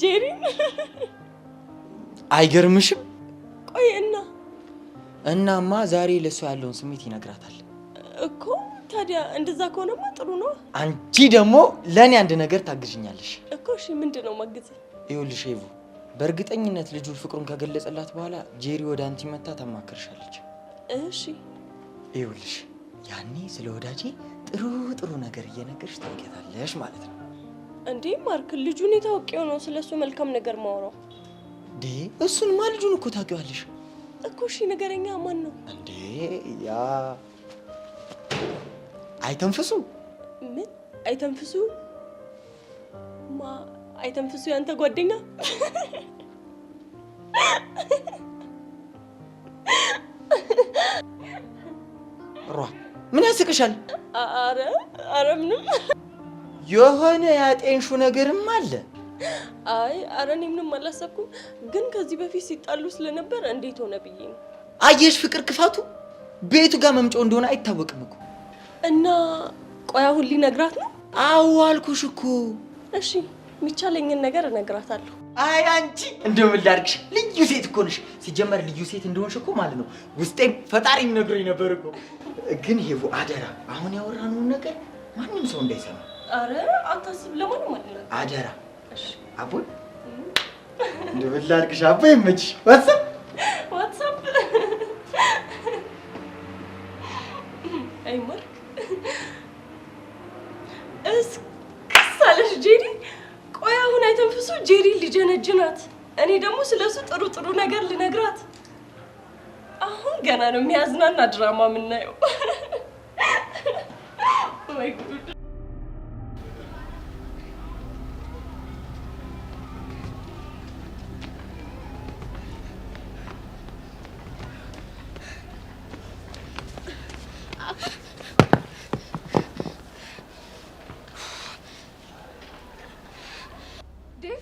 ጄሪ? አይገርምሽም? ቆይ እናማ ዛሬ ለሷ ያለውን ስሜት ይነግራታል እኮ። ታዲያ እንደዛ ከሆነማ ጥሩ ነው። አንቺ ደግሞ ለኔ አንድ ነገር ታግዥኛለሽ እኮ። እሺ ምንድነው ማግዝ? ይኸውልሽ ዴቭ፣ በእርግጠኝነት ልጁ ፍቅሩን ከገለጸላት በኋላ ጄሪ ወደ አንቺ መጣ ታማክርሻለች። እሺ ይኸውልሽ ያኔ ስለ ወዳጄ ጥሩ ነገር እየነገርሽ ታውቂያታለሽ ማለት ነው። እንዴ ማርክ፣ ልጁን የታወቀው ነው ስለሱ መልካም ነገር ማውራው። እሱንማ ልጁን እኮ ታውቂዋለሽ እኮ። እሺ ነገረኛ ማን ነው እንዴ? ያ አይተንፍሱ። ምን አይተንፍሱ? አይተንፍሱ ያንተ ጓደኛ? ምን ያስቅሻል? አረ ምንም። የሆነ ያጤንሹ ነገርም አለ። አረ እኔ ምንም አላሰብኩም፣ ግን ከዚህ በፊት ሲጣሉ ስለነበር እንዴት ሆነ ብዬ ነው። አየሽ ፍቅር ክፋቱ ቤቱ ጋር መምጫው እንደሆነ አይታወቅም እኮ። እና ቆይ አሁን ሊነግራት ነው? አዎ አልኩሽ እኮ። እሺ የሚቻለኝን ነገር እነግራታለሁ። አይ አንቺ እንደው ምን ላድርግሽ? ልዩ ሴት እኮ ነሽ። ሲጀመር ልዩ ሴት እንደሆንሽ እኮ ማለት ነው ውስጤም ፈጣሪም ነግሮኝ ነበር እኮ። ግን ሄቡ አደራ አሁን ያወራነውን ነገር ማንም ሰው እንዳይሰማ። አረ አታስብ፣ ለማንም አይደለም። አደራ። እሺ አቦይ እንደው ምን ላድርግሽ? አቦይ ይመችሽ። ዋትስአፕ አይ ማርክ እስከሳለሽ ጄሪ። ቆይ አሁን አይተንፍሱ ጄሪ ልጀነጅናት፣ እኔ ደግሞ ስለሱ ጥሩ ነገር ልነግራት። አሁን ገና ነው የሚያዝናና ድራማ የምናየው። ወይ ጉድ! ዴቭ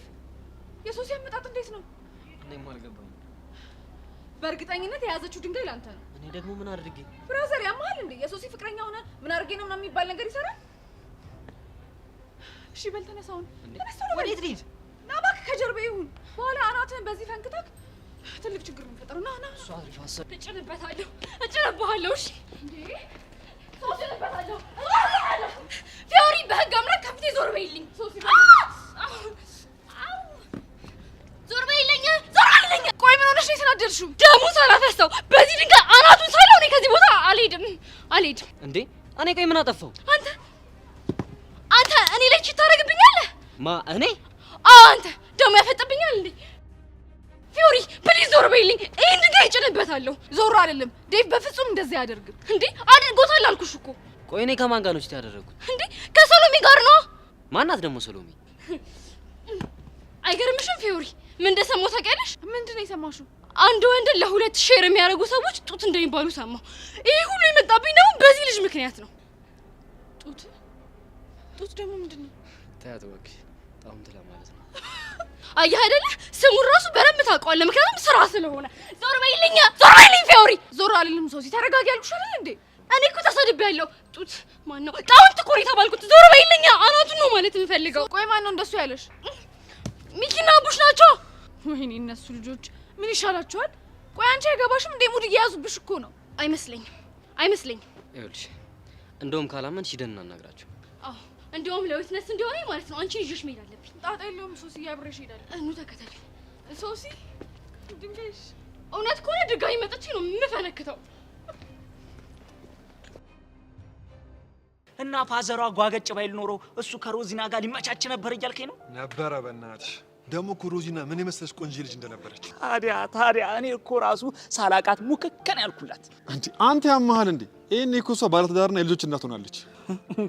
የሶሲ አመጣጥ እንዴት ነው? እኔም አልገባኝም። በእርግጠኝነት የያዘችው ድንጋይ ላንተ ነው። እኔ ደግሞ ምን አድርጌ? ብራዘር ያማል እንዴ? የሶሲ ፍቅረኛ ሆነ ምን አድርጌ ነው ምናምን የሚባል ነገር ይሰራል? እሺ በል ተነሳውን። ወዴት ልሂድ? ና እባክህ ከጀርባ ይሁን። በኋላ አናትህን በዚህ ፈንክተክ ትልቅ ችግር ነው የሚፈጠረው። ና እሱ አሪፍ ሀሳብ። እጭንበታለሁ። እሺ እንዴ እጭንበታለሁ። ፊዮሪ በህግ አምላክ ከፊቴ ዞር በይልኝ። ዞር በይልኝ። ቆይ ምን ሆነሽ ነው የተናደድሽው? ደሙ ሳላፈሰው በዚህ ድንጋይ አናቱን ሳለው እኔ ከዚህ ቦታ አልሄድም። እንዴ እኔ ቆይ ምን አጠፋው? አንተ እኔ ላይ ቺት ታደርግብኛለህ? እኔ? አንተ ደሙ ያፈጥብኛል እንዴ? ፊዮሪ ፕሊዝ ዞር በይልኝ። ይሄን ድንጋይ እጭንበታለሁ። ዞር አይደለም ዴቭ በፍጹም እንደዚህ አያደርግም። እንዴ አድርጎታል አልኩሽ እኮ። ቆይ እኔ ከማን ጋር ነው ቺት ያደረኩት? እንዴ ከሰሎሜ ጋር ነው። ማናት ደግሞ ሰሎሜ? አይገርምሽም ፊዮሪ? ምን እንደሰማሁ ታውቂያለሽ? ምንድን ነው የሰማሽው? አንድ ወንድ ለሁለት ሼር የሚያደርጉ ሰዎች ጡት እንደሚባሉ ሰማሁ። ይሄ ሁሉ የመጣብኝ ደግሞ በዚህ ልጅ ምክንያት ነው። ጡት ደግሞ ምንድን ነው? ታያት እባክሽ፣ ጣውንት ለማለት ነው። አየህ አይደለ? ስሙን ራሱ በደንብ ታውቀዋለህ፣ ምክንያቱም ስራ ስለሆነ። ዞር በይልኝ ፊዮሪ። ዞር አልልም ሶሲ፣ ተረጋጊ ያልኩሽ አይደል እንዴ? እኔ እኮ ተሰድቤያለሁ። ጡት ማን ነው? ጣውንት እኮ ነው የተባልኩት። ዞር በይልኝ። አናቱን ነው ማለት የምፈልገው። ቆይ ማን ነው እንደሱ ያለሽ? ሚኪና አቡሽ ናቸው። ወይኔ እነሱ ልጆች ምን ይሻላቸዋል? ቆይ አንቺ አይገባሽም እንዴ? ሙድ እየያዙብሽ እኮ ነው። አይመስለኝም። ይኸውልሽ እንደውም ካላመንሽ ሂደን እናናግራቸው። አዎ እንደውም ለዊትነስ እንዲሆነ ማለት ነው አንቺን ይዤሽ መሄድ አለብኝ። ጣጣ የለውም ሶሲ፣ አብሬሽ እሄዳለሁ። እኑ ተከተል ሶሲ። ድንጋይሽ እውነት ከሆነ ድጋሚ መጥቼ ነው የምፈነክተው። እና ፋዘሯ ጓገጭ ባይል ኖሮ እሱ ከሮዚና ጋር ሊመቻች ነበር እያልከኝ ነው? ነበረ። በእናትሽ ደግሞ እኮ ሮዚና ምን የመሰለች ቆንጆ ልጅ እንደነበረች። ታዲያ እኔ እኮ ራሱ ሳላቃት ሙክከን ያልኩላት። አንተ ያመሃል እንዴ? ይሄኔ እኮ እሷ ባለትዳርና የልጆች እናት ሆናለች።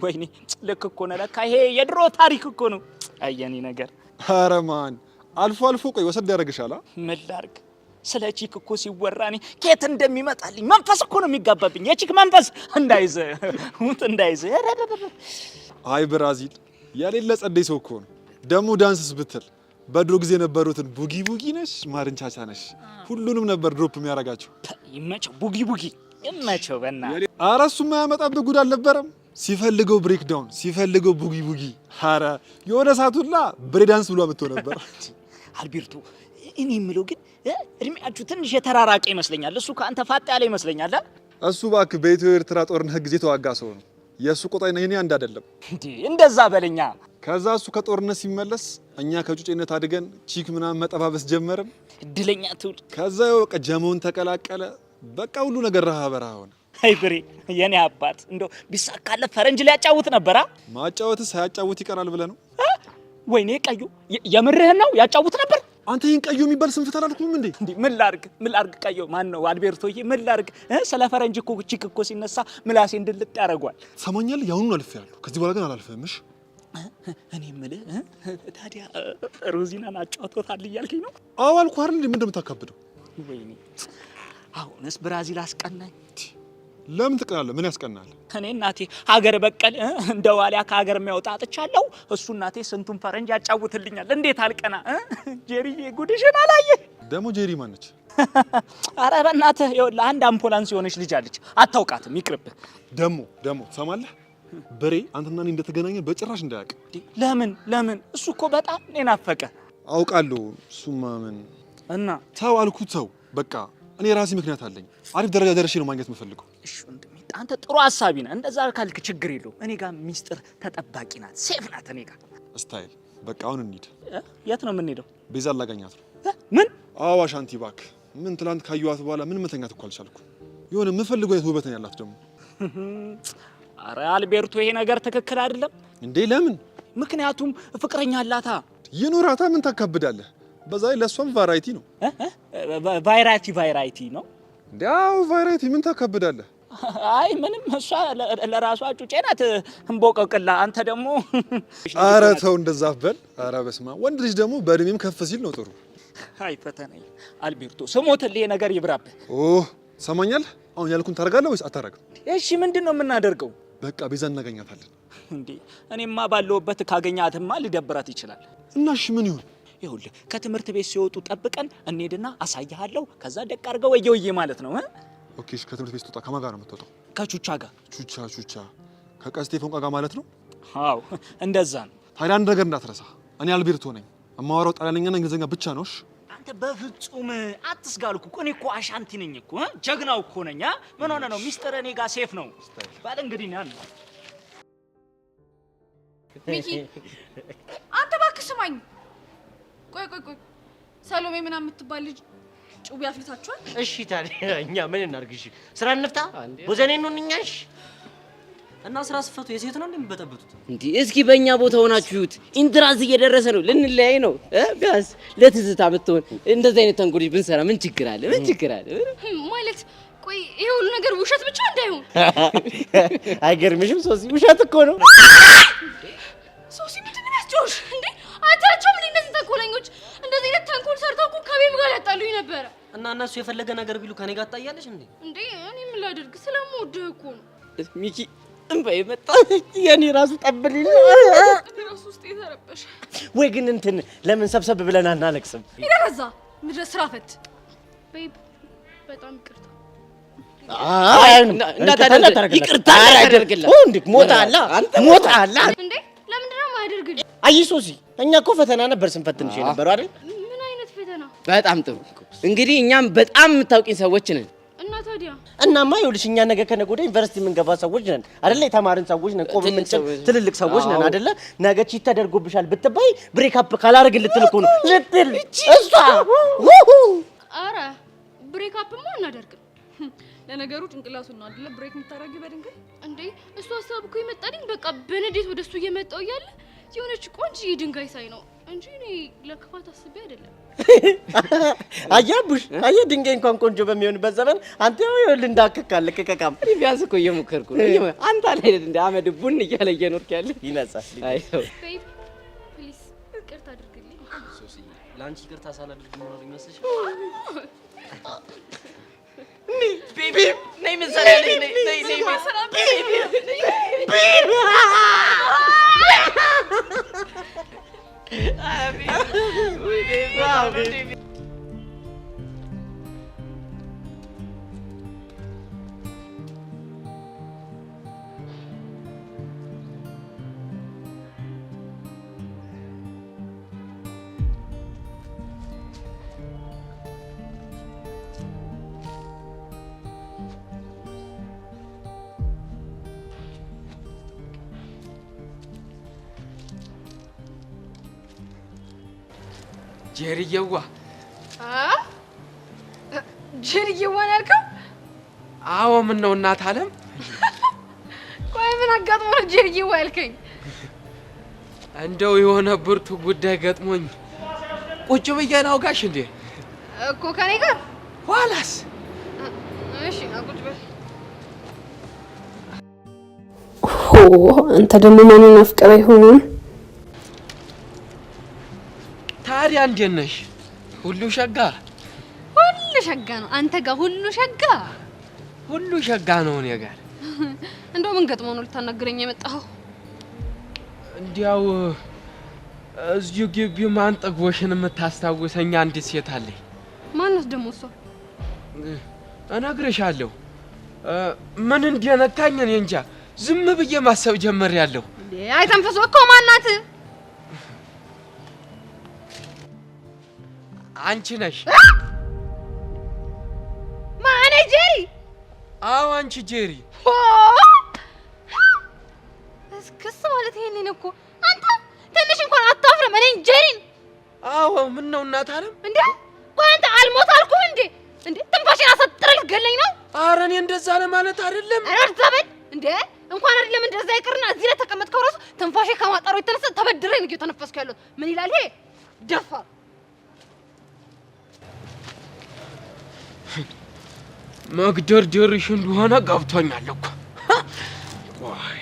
ወይኔ ልክ እኮ ነው። ለካ ይሄ የድሮ ታሪክ እኮ ነው። አየኔ ነገር። ኧረ ማን አልፎ ቆይ ወሰድ ያደርግሻል። ምን ላድርግ? ስለ ቺክ እኮ ሲወራ እኔ ከየት እንደሚመጣልኝ መንፈስ እኮ ነው የሚጋባብኝ። የቺክ መንፈስ እንዳይዝ። አይ ብራዚል ያሌለ ጸደይ ሰው እኮ ነው። ደግሞ ዳንስስ ብትል በድሮ ጊዜ የነበሩትን ቡጊ ነሽ፣ ማርንቻቻ ነሽ፣ ሁሉንም ነበር ድሮፕ የሚያረጋቸው። ይመቸው ቡጊ ይመቸው። በእናትህ ኧረ እሱ የማያመጣብህ ጉድ አልነበረም። ሲፈልገው ብሬክ ዳውን፣ ሲፈልገው ቡጊ። ኧረ የሆነ ሰዓቱላ ብሬዳንስ ብሎ አምጥቶ ነበር። አልቤርቶ እኔ የምለው ግን እድሜያችሁ ትንሽ የተራራቀ ይመስለኛል። እሱ ከአንተ ፋጥ ያለ ይመስለኛል። እሱ እባክህ በኢትዮ ኤርትራ ጦርነት ጊዜ ተዋጋ ሰው ነው። የእሱ ቆጣይና የኔ አንድ አይደለም። እንደዛ በለኛ። ከዛ እሱ ከጦርነት ሲመለስ እኛ ከጩጬነት አድገን ቺክ ምናምን መጠባበስ ጀመርን። እድለኛ ትውልድ። ከዛ በቃ ጀመውን ተቀላቀለ። በቃ ሁሉ ነገር ረሃ በረሃ ሆነ። አይ ብሬ የኔ አባት እንደው ቢሳካለ ፈረንጅ ሊያጫውት ነበራ። ማጫወትስ ሳያጫውት ይቀራል ብለህ ነው? ወይኔ ቀዩ የምርህን ነው? ያጫውት ነበር። አንተ ይህን ቀዩ የሚባል ስንፍት አላልኩም እንዴ? ምን ላርግ ቀዩ ማን ነው? አልቤርቶዬ ምን ላርግ? ስለ ፈረንጅ እኮ ቺክ እኮ ሲነሳ ምላሴ እንድልጥ ያደርጓል። ሰማኛለህ? ያሁኑን አልፌያለሁ። ከዚህ በኋላ ግን አላልፍህም። እሺ እኔ የምልህ ታዲያ ሮዚናን አጫውቶታል እያልከኝ ነው? አዎ አልኩህ አይደል? ምን እንደምታካብደው? ወይኔ አሁንስ ብራዚል አስቀናኝ። ለምን ትቀናለህ? ምን ያስቀናል? እኔ እናቴ ሀገር በቀል እንደ ዋሊያ ከሀገር የሚያወጣ አጥቻለሁ። እሱ እናቴ ስንቱን ፈረንጅ ያጫውትልኛል። እንዴት አልቀና? ጄሪዬ ጉድሽን አላየህ? ደግሞ ጄሪ ማነች? ኧረ በእናትህ ይኸውልህ አንድ አምቡላንስ የሆነች ልጅ አለች፣ አታውቃትም፣ ይቅርብህ። ደሞ ትሰማለህ? ብሬ አንተና እኔ እንደተገናኘን በጭራሽ እንዳያውቅ። ለምን? እሱ እኮ በጣም እኔን ናፈቀ። አውቃለሁ። እሱማ ምን እና ተው አልኩት። ተው በቃ እኔ ራሴ ምክንያት አለኝ። አሪፍ ደረጃ ደርሼ ነው ማግኘት የምፈልገው። እሺ ወንድሜ አንተ ጥሩ ሀሳቢ ነህ። እንደዛ ካልክ ችግር የለውም። እኔ ጋር ሚስጥር ተጠባቂ ናት፣ ሴፍ ናት እኔ ጋር። ስታይል በቃ አሁን እንሂድ። የት ነው የምንሄደው? ቤዛ ላገኛት ነው። ምን? አዋሽ አንቲ እባክህ። ምን ትላንት ካየኋት በኋላ ምን መተኛት እኮ አልቻልኩም። የሆነ የምፈልገው አይነት ውበት ነው ያላት ደግሞ። አረ አልቤርቶ ይሄ ነገር ትክክል አይደለም እንዴ። ለምን? ምክንያቱም ፍቅረኛ አላታ። ይኑራታ፣ ምን ታካብዳለህ? በዛ ላይ ለሷም ቫራይቲ ነው። ቫራይቲ ነው እንዴ? አዎ ቫራይቲ። ምን ታካብዳለህ? አይ ምንም፣ እሷ ለራሷ ጩጬ ናት እንቦቀቅላ። አንተ ደግሞ አረ ተው እንደዛ በል። አረ በስማ፣ ወንድ ልጅ ደግሞ በእድሜም ከፍ ሲል ነው ጥሩ። አይ ፈተናኝ አልቤርቶ፣ ስሞትልህ ነገር ይብራብህ። ሰማኛለህ? አሁን ያልኩን ታደርጋለህ ወይስ አታደርግም? እሺ ምንድን ነው የምናደርገው? በቃ ቤዛ እናገኛታለን። እንዴ እኔማ ባለውበት ካገኛትማ ሊደብራት ይችላል። እና እሺ ምን ይሁን? ይኸውልህ ከትምህርት ቤት ሲወጡ ጠብቀን እንሄድና አሳይሃለሁ። ከዛ ደቅ አድርገው ወየውዬ ማለት ነው። ኦኬ። እሺ ከትምህርት ቤት ስትወጣ ከማን ጋር ነው የምትወጣው? ከቹቻ ጋር። ቹቻ ከቀስቴ ፎንቃ ጋር ማለት ነው? አዎ እንደዛ ነው። ታዲያ አንድ ነገር እንዳትረሳ፣ እኔ አልቤርቶ ነኝ። የማወራው ጣሊያንኛና እንግሊዝኛ ብቻ ነው። እሺ አንተ በፍጹም አትስጋልኩ እኮ። እኔ እኮ አሻንቲ ነኝ እኮ፣ ጀግናው እኮ ነኝ። ምን ሆነ ነው? ሚስጥር እኔ ጋር ሴፍ ነው ባለ እንግዲህ ነው ያለው። ሚኪ አንተ እባክህ ስማኝ። ቆይ ሰሎሜ ምናምን የምትባል ልጅ ጩቤ አፍልታችኋል? እሺ ታዲያ እኛ ምን እናድርግ? እሺ ስራ እንፍታ። ወዘኔ ነው እኛሽ እና ስራ ስፈቱ የሴት ነው እንደምበጠበጡት እንዴ? እስኪ በእኛ ቦታ ሆናችሁት። ኢንትራንስ እየደረሰ ነው፣ ልንለያይ ነው። ቢያንስ ለትዝታ ብትሆን እንደዚህ አይነት ተንኮሎች ብንሰራ ምን ችግር አለ? ማለት ቆይ ይሄ ሁሉ ነገር ውሸት ብቻ እንዳይሆን። አይገርምሽም ሶሲ? ውሸት እኮ ነው። ሶሲ ምንድን ነው ያስጨውሽ እንዴ? አታቸው ምን እነዚህ ተንኮለኞች እንደዚህ አይነት ተንኮል ሰርተው እኮ ከቤም ጋር ያጣሉኝ ነበረ። እና እነሱ የፈለገ ነገር ቢሉ ከኔ ጋር ታያለሽ እንዴ? እንዴ እኔ ምን ላድርግ? ስለምወድህ እኮ ነው። ሚኪ እንባዬ መጣ። የኔ ራሱ ጠብልኝ ራሱ ውስጥ የተረበሸ ወይ ግን እንትን ለምን ሰብሰብ ብለን አናለቅስም? ይደረዛ ምድረ ስራ ፈት ቤብ በጣም ይቅርታ። ይቅርታ ያደርግልህ እንዴ? ሞታላ እንዴ? ለምንድን ነው የማያደርግልህ? አይ ሶሲ እኛ እኮ ፈተና ነበር ስንፈትንሽ የነበረው አይደል? ምን አይነት ፈተና? በጣም ጥሩ። እንግዲህ እኛም በጣም የምታውቂኝ ሰዎች ነን። እና ታዲያ እናማ ይኸውልሽ እኛ ነገ ከነገ ወዲያ ዩኒቨርሲቲ የምንገባ ሰዎች ነን አይደለ? የተማርን ሰዎች ነን፣ ቆብ የምንችል ትልልቅ ሰዎች ነን አይደለ? ነገ ቺት ተደርጎብሻል ብትባይ ብሬክ አፕ ካላደርግ ልትል እኮ ነው ልትል እሷ። ኧረ ብሬክ አፕማ አናደርግም። ለነገሩ ጭንቅላቱን ነው አይደለ ብሬክ የምታደርጊው በድንገት እንዴ? እሱ ሀሳብ እኮ ይመጣልኝ በቃ በንዴት ወደሱ እየመጣው እያለ የሆነች ቆንጆ ድንጋይ ሳይ ነው እንጂ እኔ ለክፋት አስቤ አይደለም። አያቡሽ አየ ድንጋይ እንኳን ቆንጆ በሚሆንበት ዘመን አንተ ይኸውልህ እንዳከካለ ከከካም ቢያንስ እኮ እየሞከርኩ ነው። አንተ አልሄድ እንደ አመድ ቡን እያለ እየኖርክ ያለ ይነጻል። አይ ቤብ ፕሊዝ ይቅርታ አድርግልኝ። ሶሲ ላንቺ ይቅርታ ሳላደርግ ምን ይመስልሽ? ቤቢ ነይ መሰለ ነይ ጀሪየዋ ጀሪየዋ ያልከው? አዎ ምን ነው እናት አለም? ቆይ ምን አጋጥሞ ነው ጀሪየዋ ያልከኝ? እንደው የሆነ ብርቱ ጉዳይ ገጥሞኝ ቁጭ ብዬ ነው ጋሽ እንዴ እኮ ከኔ ጋር ኋላስ? እሺ ቁጭ በል። አንተ ደግሞ ማንን አፍቀረ ይሆን? ታዲያ እንዴት ነሽ? ሁሉ ሸጋ? ሁሉ ሸጋ ነው። አንተ ጋር ሁሉ ሸጋ? ሁሉ ሸጋ ነው እኔ ጋር። እንደው ምን ገጥሞ ነው ልታናግረኝ የመጣኸው? እንዲያው እዚሁ ግቢ ማን ጠግቦሽን የምታስታውሰኝ አንዲት ሴት አለኝ። ማንስ ደግሞ እሷ? እነግርሻለሁ። ምን እንደነካኝ እኔ እንጃ። ዝም ብዬ ማሰብ ጀመርያለሁ። አይተንፈሱ እኮ ማናት? አንቺ ነሽ። ማኔ ጄሪ? አዎ አንቺ ጄሪ። እስክስ ማለት ይሄንን እኮ አንተ ትንሽ እንኳን አታፍርም? እኔ ጄሪን? አዎ ምን ነው እናት አለም እንዴ? ቆይ አንተ አልሞት አልኩህ እንዴ? እንዴ ትንፋሽን አሳጥረህ ልትገለኝ ነው? ኧረ እኔ እንደዛ ለማለት አይደለም። አርተበል እንዴ እንኳን አይደለም እንደዛ ይቅርና እዚህ ላይ ተቀመጥከው ራሱ ትንፋሽ ከማጣሩ የተነሳ ተበድረኝ ነው እየተነፈስኩ ያለው። ምን ይላል ይሄ ደፋር? መግደርደርሽ እንደሆነ ገብቶኛል እኮ። ቆይ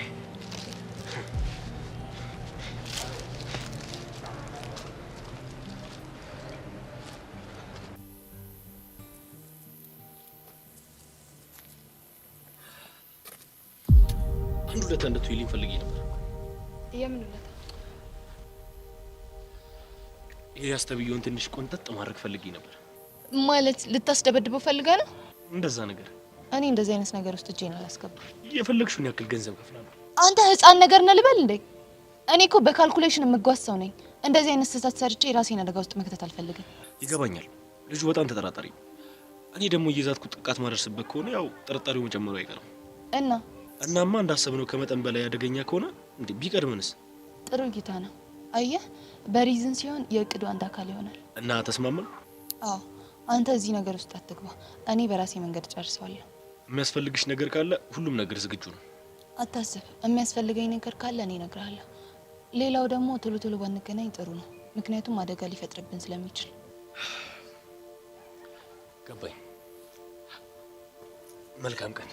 አንድ ሁለት እንድትይልኝ ፈልጌ ነበር። የምን ሁለት? ይሄ ያስተብየውን ትንሽ ቆንጠጥ ማድረግ ፈልጌ ነበር። ማለት ልታስደበድበው ፈልጋ ነው? እንደዛ ነገር። እኔ እንደዚህ አይነት ነገር ውስጥ እጄን አላስገባም። የፈለግሽውን ያክል ገንዘብ ከፍላለሁ። አንተ ህፃን ነገር ነህ ልበል እንዴ? እኔ እኮ በካልኩሌሽን የምጓዝ ሰው ነኝ። እንደዚህ አይነት ስህተት ሰርቼ ራሴን አደጋ ውስጥ መክተት አልፈልግም። ይገባኛል። ልጁ በጣም ተጠራጣሪ ነው። እኔ ደግሞ እየዛትኩ ጥቃት ማደርስበት ከሆነ ያው ጥርጣሬው መጨመሩ አይቀርም። እናማ እንዳሰብነው ከመጠን በላይ አደገኛ ከሆነ እንዴ ቢቀድመንስ? ጥሩ ጌታ ነው። አየህ፣ በሪዝን ሲሆን የእቅዱ አንድ አካል ይሆናል። እና ተስማማን? አዎ፣ አንተ እዚህ ነገር ውስጥ አትግባ። እኔ በራሴ መንገድ ጨርሰዋለሁ። የሚያስፈልግሽ ነገር ካለ ሁሉም ነገር ዝግጁ ነው። አታስብ። የሚያስፈልገኝ ነገር ካለ እኔ እነግርሃለሁ። ሌላው ደግሞ ቶሎ ቶሎ ባንገናኝ ጥሩ ነው፣ ምክንያቱም አደጋ ሊፈጥርብን ስለሚችል። ገባኝ። መልካም ቀን።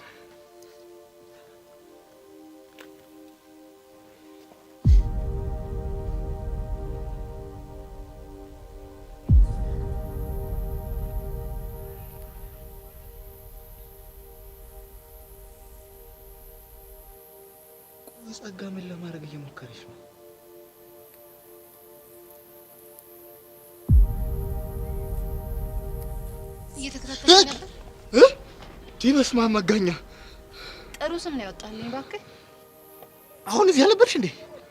ጸጋ ምን ለማድረግ እየሞከረች ነው? እየተከታተለኝ ነበር። ዲመስማ መጋኛ ጥሩ ስም ነው ያወጣልኝ። እባክህ አሁን እዚህ አልነበርሽ እንዴ?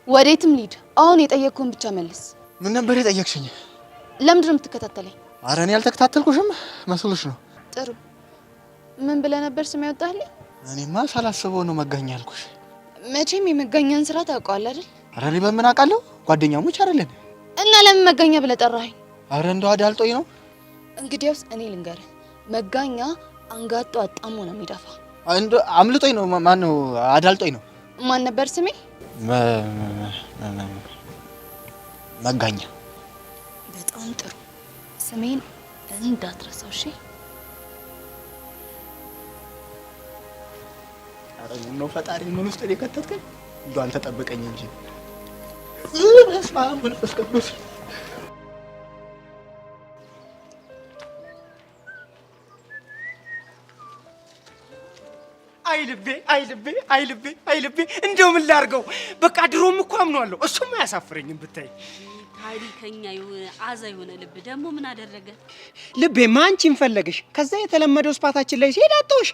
ወዴትም ልሂድ። አሁን የጠየቅኩህን ብቻ መልስ። ምን ነበር የጠየቅሽኝ? ለምንድን ነው የምትከታተለኝ? ኧረ እኔ ያልተከታተልኩሽም መስሎሽ ነው። ጥሩ ምን ብለህ ነበር ስም ያወጣልኝ? እኔማ ሳላስበው ነው መጋኛ ያልኩሽ። መቼም የመጋኛን ስራ ታውቀዋለህ አይደል? ኧረ እኔ በምን አውቃለሁ? ጓደኛሞች አይደለን? እና ለምን መጋኛ ብለህ ጠራኸኝ? ኧረ እንደው አዳልጦኝ ነው። እንግዲያውስ እኔ ልንገርህ፣ መጋኛ አንጋጦ አጣሞ ነው የሚደፋ። እንደ አምልጦኝ ነው። ማን ነው? አዳልጦኝ ነው። ማን ነበር ስሜ? መጋኛ። በጣም ጥሩ። ስሜን እንዳትረሳው እሺ? ኧረ ምነው ፈጣሪ ምን ውስጥ የከተትከኝ? እንደው አንተ ጠብቀኝ እንጂ። በስመ አብ መንፈስ ቅዱስ። አይልቤ እንደው ምን ላድርገው? በቃ ድሮም እኮ አምኗለሁ። እሱም አያሳፍረኝም ብታይ። ታሪከኛ የሆነ አዛ የሆነ ልብ ደግሞ ምን አደረገ? ልቤማ አንቺን ፈለገሽ። ከዛ የተለመደው ስፓታችን ላይ ሲሄድ አጣሁሽ።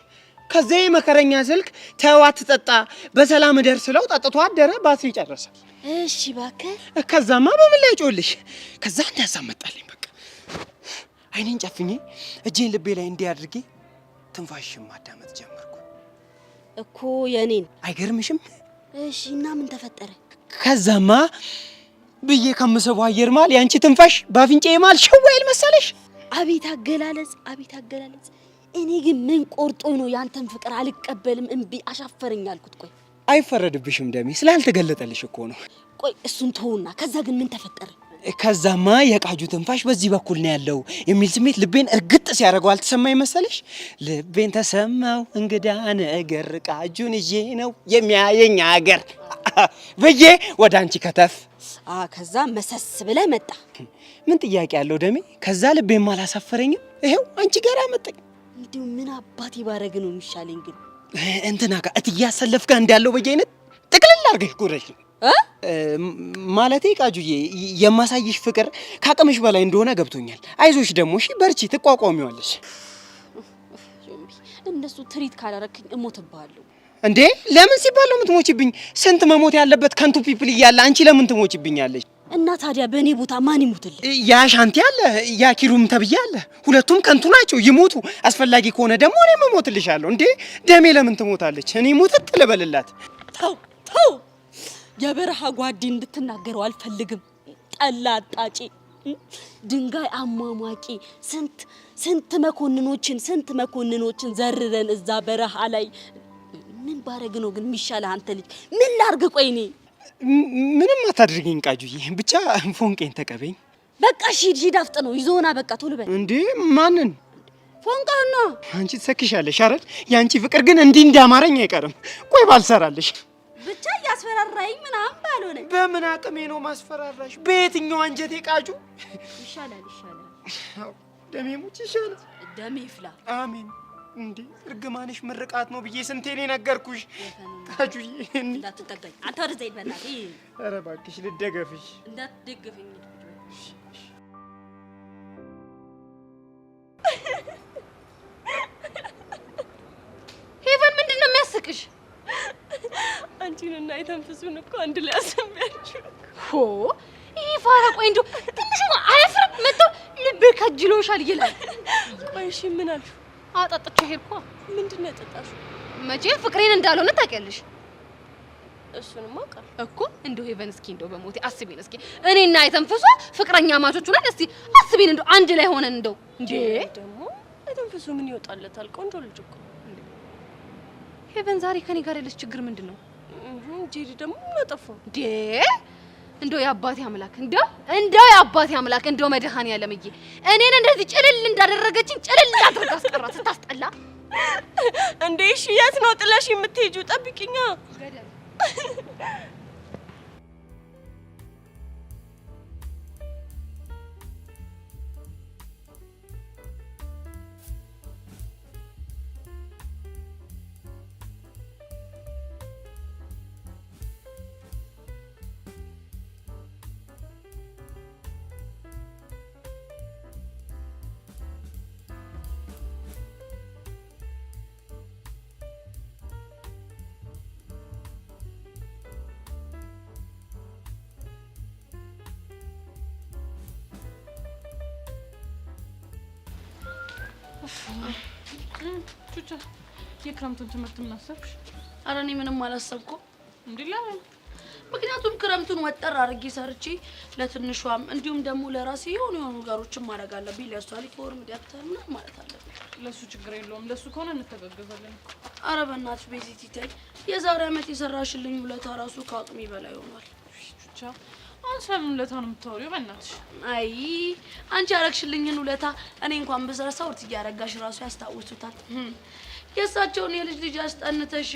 ከዛ የመከረኛ ስልክ ተው አትጠጣ በሰላም እደር ስለው ጠጥቶ አደረ። ባትሪ ጨረሰ። እሺ እባክህ። ከዛማ በምን ላይ ጮልሽ? ከዛ አንድ ሀሳብ መጣልኝ። በቃ አይኔን ጨፍኜ እጄን ልቤ ላይ እንዲህ አድርጌ ትንፋሽም ማዳመጥ ጀመርኩ እኮ የኔን። አይገርምሽም? እሺ እና ምን ተፈጠረ? ከዛማ ብዬ ከምስበው አየር ማል ያንቺ ትንፋሽ ባፍንጫዬ ማል ሸዋይል መሰለሽ? አቤት አገላለጽ፣ አቤት አገላለጽ። እኔ ግን ምን ቆርጦኝ ነው ያንተን ፍቅር አልቀበልም እምቢ አሻፈረኝ አልኩት። ቆይ አይፈረድብሽም ደሜ፣ ስላልተገለጠልሽ እኮ ነው። ቆይ እሱን ተውና ከዛ ግን ምን ተፈጠረ? ከዛማ የቃጁ ትንፋሽ በዚህ በኩል ነው ያለው የሚል ስሜት ልቤን እርግጥ ሲያደርገው አልተሰማኝ መሰለሽ? ልቤን ተሰማው እንግዳ ነገር ቃጁን ይዤ ነው የሚያየኝ አገር ብዬ ወደ አንቺ ከተፍ። ከዛ መሰስ ብለህ መጣ። ምን ጥያቄ ያለው ደሜ? ከዛ ልቤም አላሳፈረኝም፣ ይሄው አንቺ ጋር አመጣኝ። እንዲሁ ምን አባቴ ባረግ ነው የሚሻለኝ? ግን እንትና ጋር እትያሰለፍ ጋር እንዳለው በየአይነት ጥቅልል አድርገሽ ጉረሽ ማለቴ ቃጁዬ፣ የማሳይሽ ፍቅር ካቅምሽ በላይ እንደሆነ ገብቶኛል። አይዞሽ ደግሞ እሺ፣ በርቺ፣ ትቋቋሚዋለሽ። እንደሱ ትሪት ካላረክኝ እሞትብሃለሁ። እንዴ ለምን ሲባል ነው የምትሞችብኝ? ስንት መሞት ያለበት ከንቱ ፒፕል እያለ አንቺ ለምን ትሞችብኛለሽ? እና ታዲያ በእኔ ቦታ ማን ይሞትልኝ? ያ ሻንቲ አለ፣ ያ ኪሩም ተብዬ አለ። ሁለቱም ከንቱ ናቸው፣ ይሞቱ። አስፈላጊ ከሆነ ደግሞ እኔ እሞትልሻለሁ። እንዴ ደሜ ለምን ትሞታለች? እኔ ሙትት ልበልላት። ተው የበረሃ ጓዴ እንድትናገረው አልፈልግም። ጠላ አጣጪ፣ ድንጋይ አሟሟቂ፣ ስንት መኮንኖችን ዘርረን እዛ በረሃ ላይ ምን ባረግ ነው ግን የሚሻለው? አንተ ልጅ ምን ላርግ? ቆይ እኔ ምንም አታድርጊኝ ቃጁዬ፣ ብቻ ፎንቄን ተቀበኝ። በቃ ሂድ አፍጥ ነው ይዞና በቃ ቶሎ በል። እንዴ ማንን? ፎንቃና አንቺ ትሰክሻለሽ አይደል? ያንቺ ፍቅር ግን እንዲህ እንዳማረኝ አይቀርም። ቆይ ባልሰራልሽ ብቻ ያስፈራራኝ ምናምን ባልሆነ። በምን አቅሜ ነው ማስፈራራሽ? በየትኛው አንጀቴ ቃጁ? ይሻላል። ደሜ ሙች ይሻላል። ደሜ ይፍላ። አሜን። እንዴ እርግማንሽ ምርቃት ነው ብዬ ስንቴ ነው ነገርኩሽ? ቃጁዬ እንዳትጠጋኝ አንተ ወደዛ ሂድ በእናትህ። ኧረ እባክሽ ልደገፍሽ። እንዳትደገፈኝ። ሄቨን ምንድን ነው የሚያስቅሽ? አንቺንና የተንፍሱን እኮ አንድ ላይ አሰሚያችሁ። ሆ ይሄ ፋራ ቆይ እንደው ትንሽ ነው አያፍርም? መጥቶ ልብ ከጅሎሻል ይላል። ቆይ እሺ ምን አልሽ? አጣጥቼ ሄድኳ። ምንድን ነው የጠጣሽው? መቼም ፍቅሬን እንዳልሆነ ታውቂያለሽ። እሱንም አውቃለሁ እኮ እንደው ሄቨን እስኪ እንደው በሞቴ አስቢን እስኪ እኔና የተንፍሷ ፍቅረኛ ማቾቹ ነን። እስቲ አስቢን እንደው አንድ ላይ ሆነን እንደው እንዴ ደግሞ የተንፍሱ ምን ይወጣለታል? ቆንጆ ልጅ እኮ ሄቨን። ዛሬ ከኔ ጋር ያለች ችግር ምንድን ነው? ጄሪ ደግሞ ምን አጠፋው እንዴ? እንደው የአባቴ አምላክ እንደው የአባቴ አምላክ እንደው መድኃኔዓለምዬ እኔን እንደዚህ ጭልል እንዳደረገችኝ ጭልል አድርጋ አስቀራት። ስታስጠላ እንዴ! እሺ የት ነው ጥለሽ የምትሄጂው? ጠብቂኛ። ቹቻ የክረምቱን ትምህርት ምን አሰብሽ? ኧረ እኔ ምንም አላሰብኩም። እንዴ ለምን? ምክንያቱም ክረምቱን ወጠር አድርጌ ሰርቼ ለትንሿም እንዲሁም ደግሞ ለራሴ የሆኑ ነገሮችን ማድረግ አለብኝ። ለእሷ ዩኒፎርም፣ ደብተር ምናምን ማለት አለብኝ። ለሱ ችግር የለውም። ለሱ ከሆነ እንተጋገዛለን። ኧረ በእናትሽ ቤዚት ይታይ የዛሬ ዓመት የሰራሽልኝ ውለታ ራሱ ከአቅሜ በላይ ሆኗል። ቹቻ አሁን ስለምን ውለታ ነው የምታወሪው? በእናትሽ አይ አንቺ ያረግሽልኝን ውለታ እኔ እንኳን ብዘርሳው እያረጋሽ ራሱ ያስታውሱታል። የእሳቸውን የልጅ ልጅ አስጠንተሽ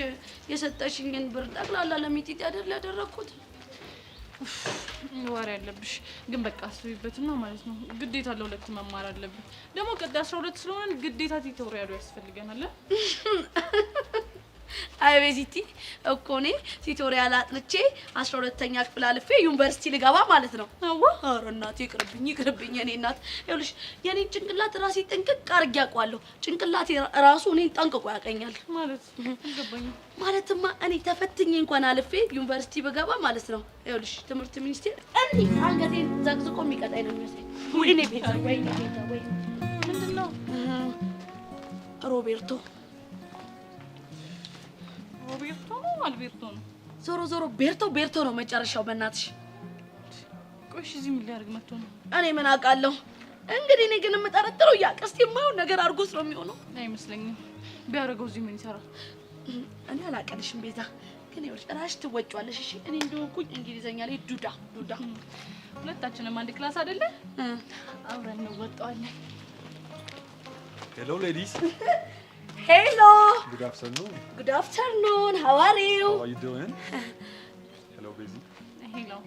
የሰጠሽኝን ብር ጠቅላላ ለሚጢጥ አይደል ያደረኩት? ወሬ ያለብሽ ግን በቃ አስቢበትና ማለት ነው። ግዴታ ለሁለት መማር አለብን። ደግሞ ቀጣይ 12 ስለሆነ ግዴታ ቲቶሪያሉ ያስፈልገናል። አይ ቤዚቲ እኮ እኔ ቲቶሪያል አጥንቼ 12ኛ ክፍል አልፌ ዩኒቨርሲቲ ልገባ ማለት ነው። አዋ ኧረ እናቴ ይቅርብኝ የኔ እናት። ይኸውልሽ የኔን ጭንቅላት ራሴ ጥንቅቅ አድርጌ አውቀዋለሁ። ጭንቅላቴ ራሱ እኔን ጠንቅቆ ያውቀኛል። ማለት አልገባኝም። ማለትማ እኔ ተፈትኜ እንኳን አልፌ ዩኒቨርሲቲ ብገባ ማለት ነው። ይኸውልሽ ትምህርት ሚኒስቴር እንዲህ አንገቴን ዘቅዝቆ የሚቀጣኝ ነው የሚመስለኝ። ወይኔ ቤዛ ወይኔ ምንድን ነው? ሮቤርቶ ነው አልቤርቶ ነው? ዞሮ ቤርቶ ነው መጨረሻው። በእናትሽ ቆይ እዚህ ምን ሊያደርግ መጥቶ ነው? እኔ ምን አውቃለሁ። እንግዲህ እኔ ግን የምጠረጥረው ያቀስቲ የማይሆን ነገር አድርጎት ነው የሚሆነው። አይመስለኝም። ቢያደርገው እዚህ ምን ይሰራል? እኔ አላውቅልሽም ቤዛ፣ ግን ይኸውልሽ እራስሽ ትወጪዋለሽ። እሺ እኔ እንደሆንኩኝ እንግሊዘኛ ላይ ዱዳ ሁለታችንም አንድ ክላስ አይደለ? አብረን እንወጣዋለን። Hello ladies. Hello. Good afternoon. Good afternoon. How are you? How are you doing? Hello, Basie. Hello.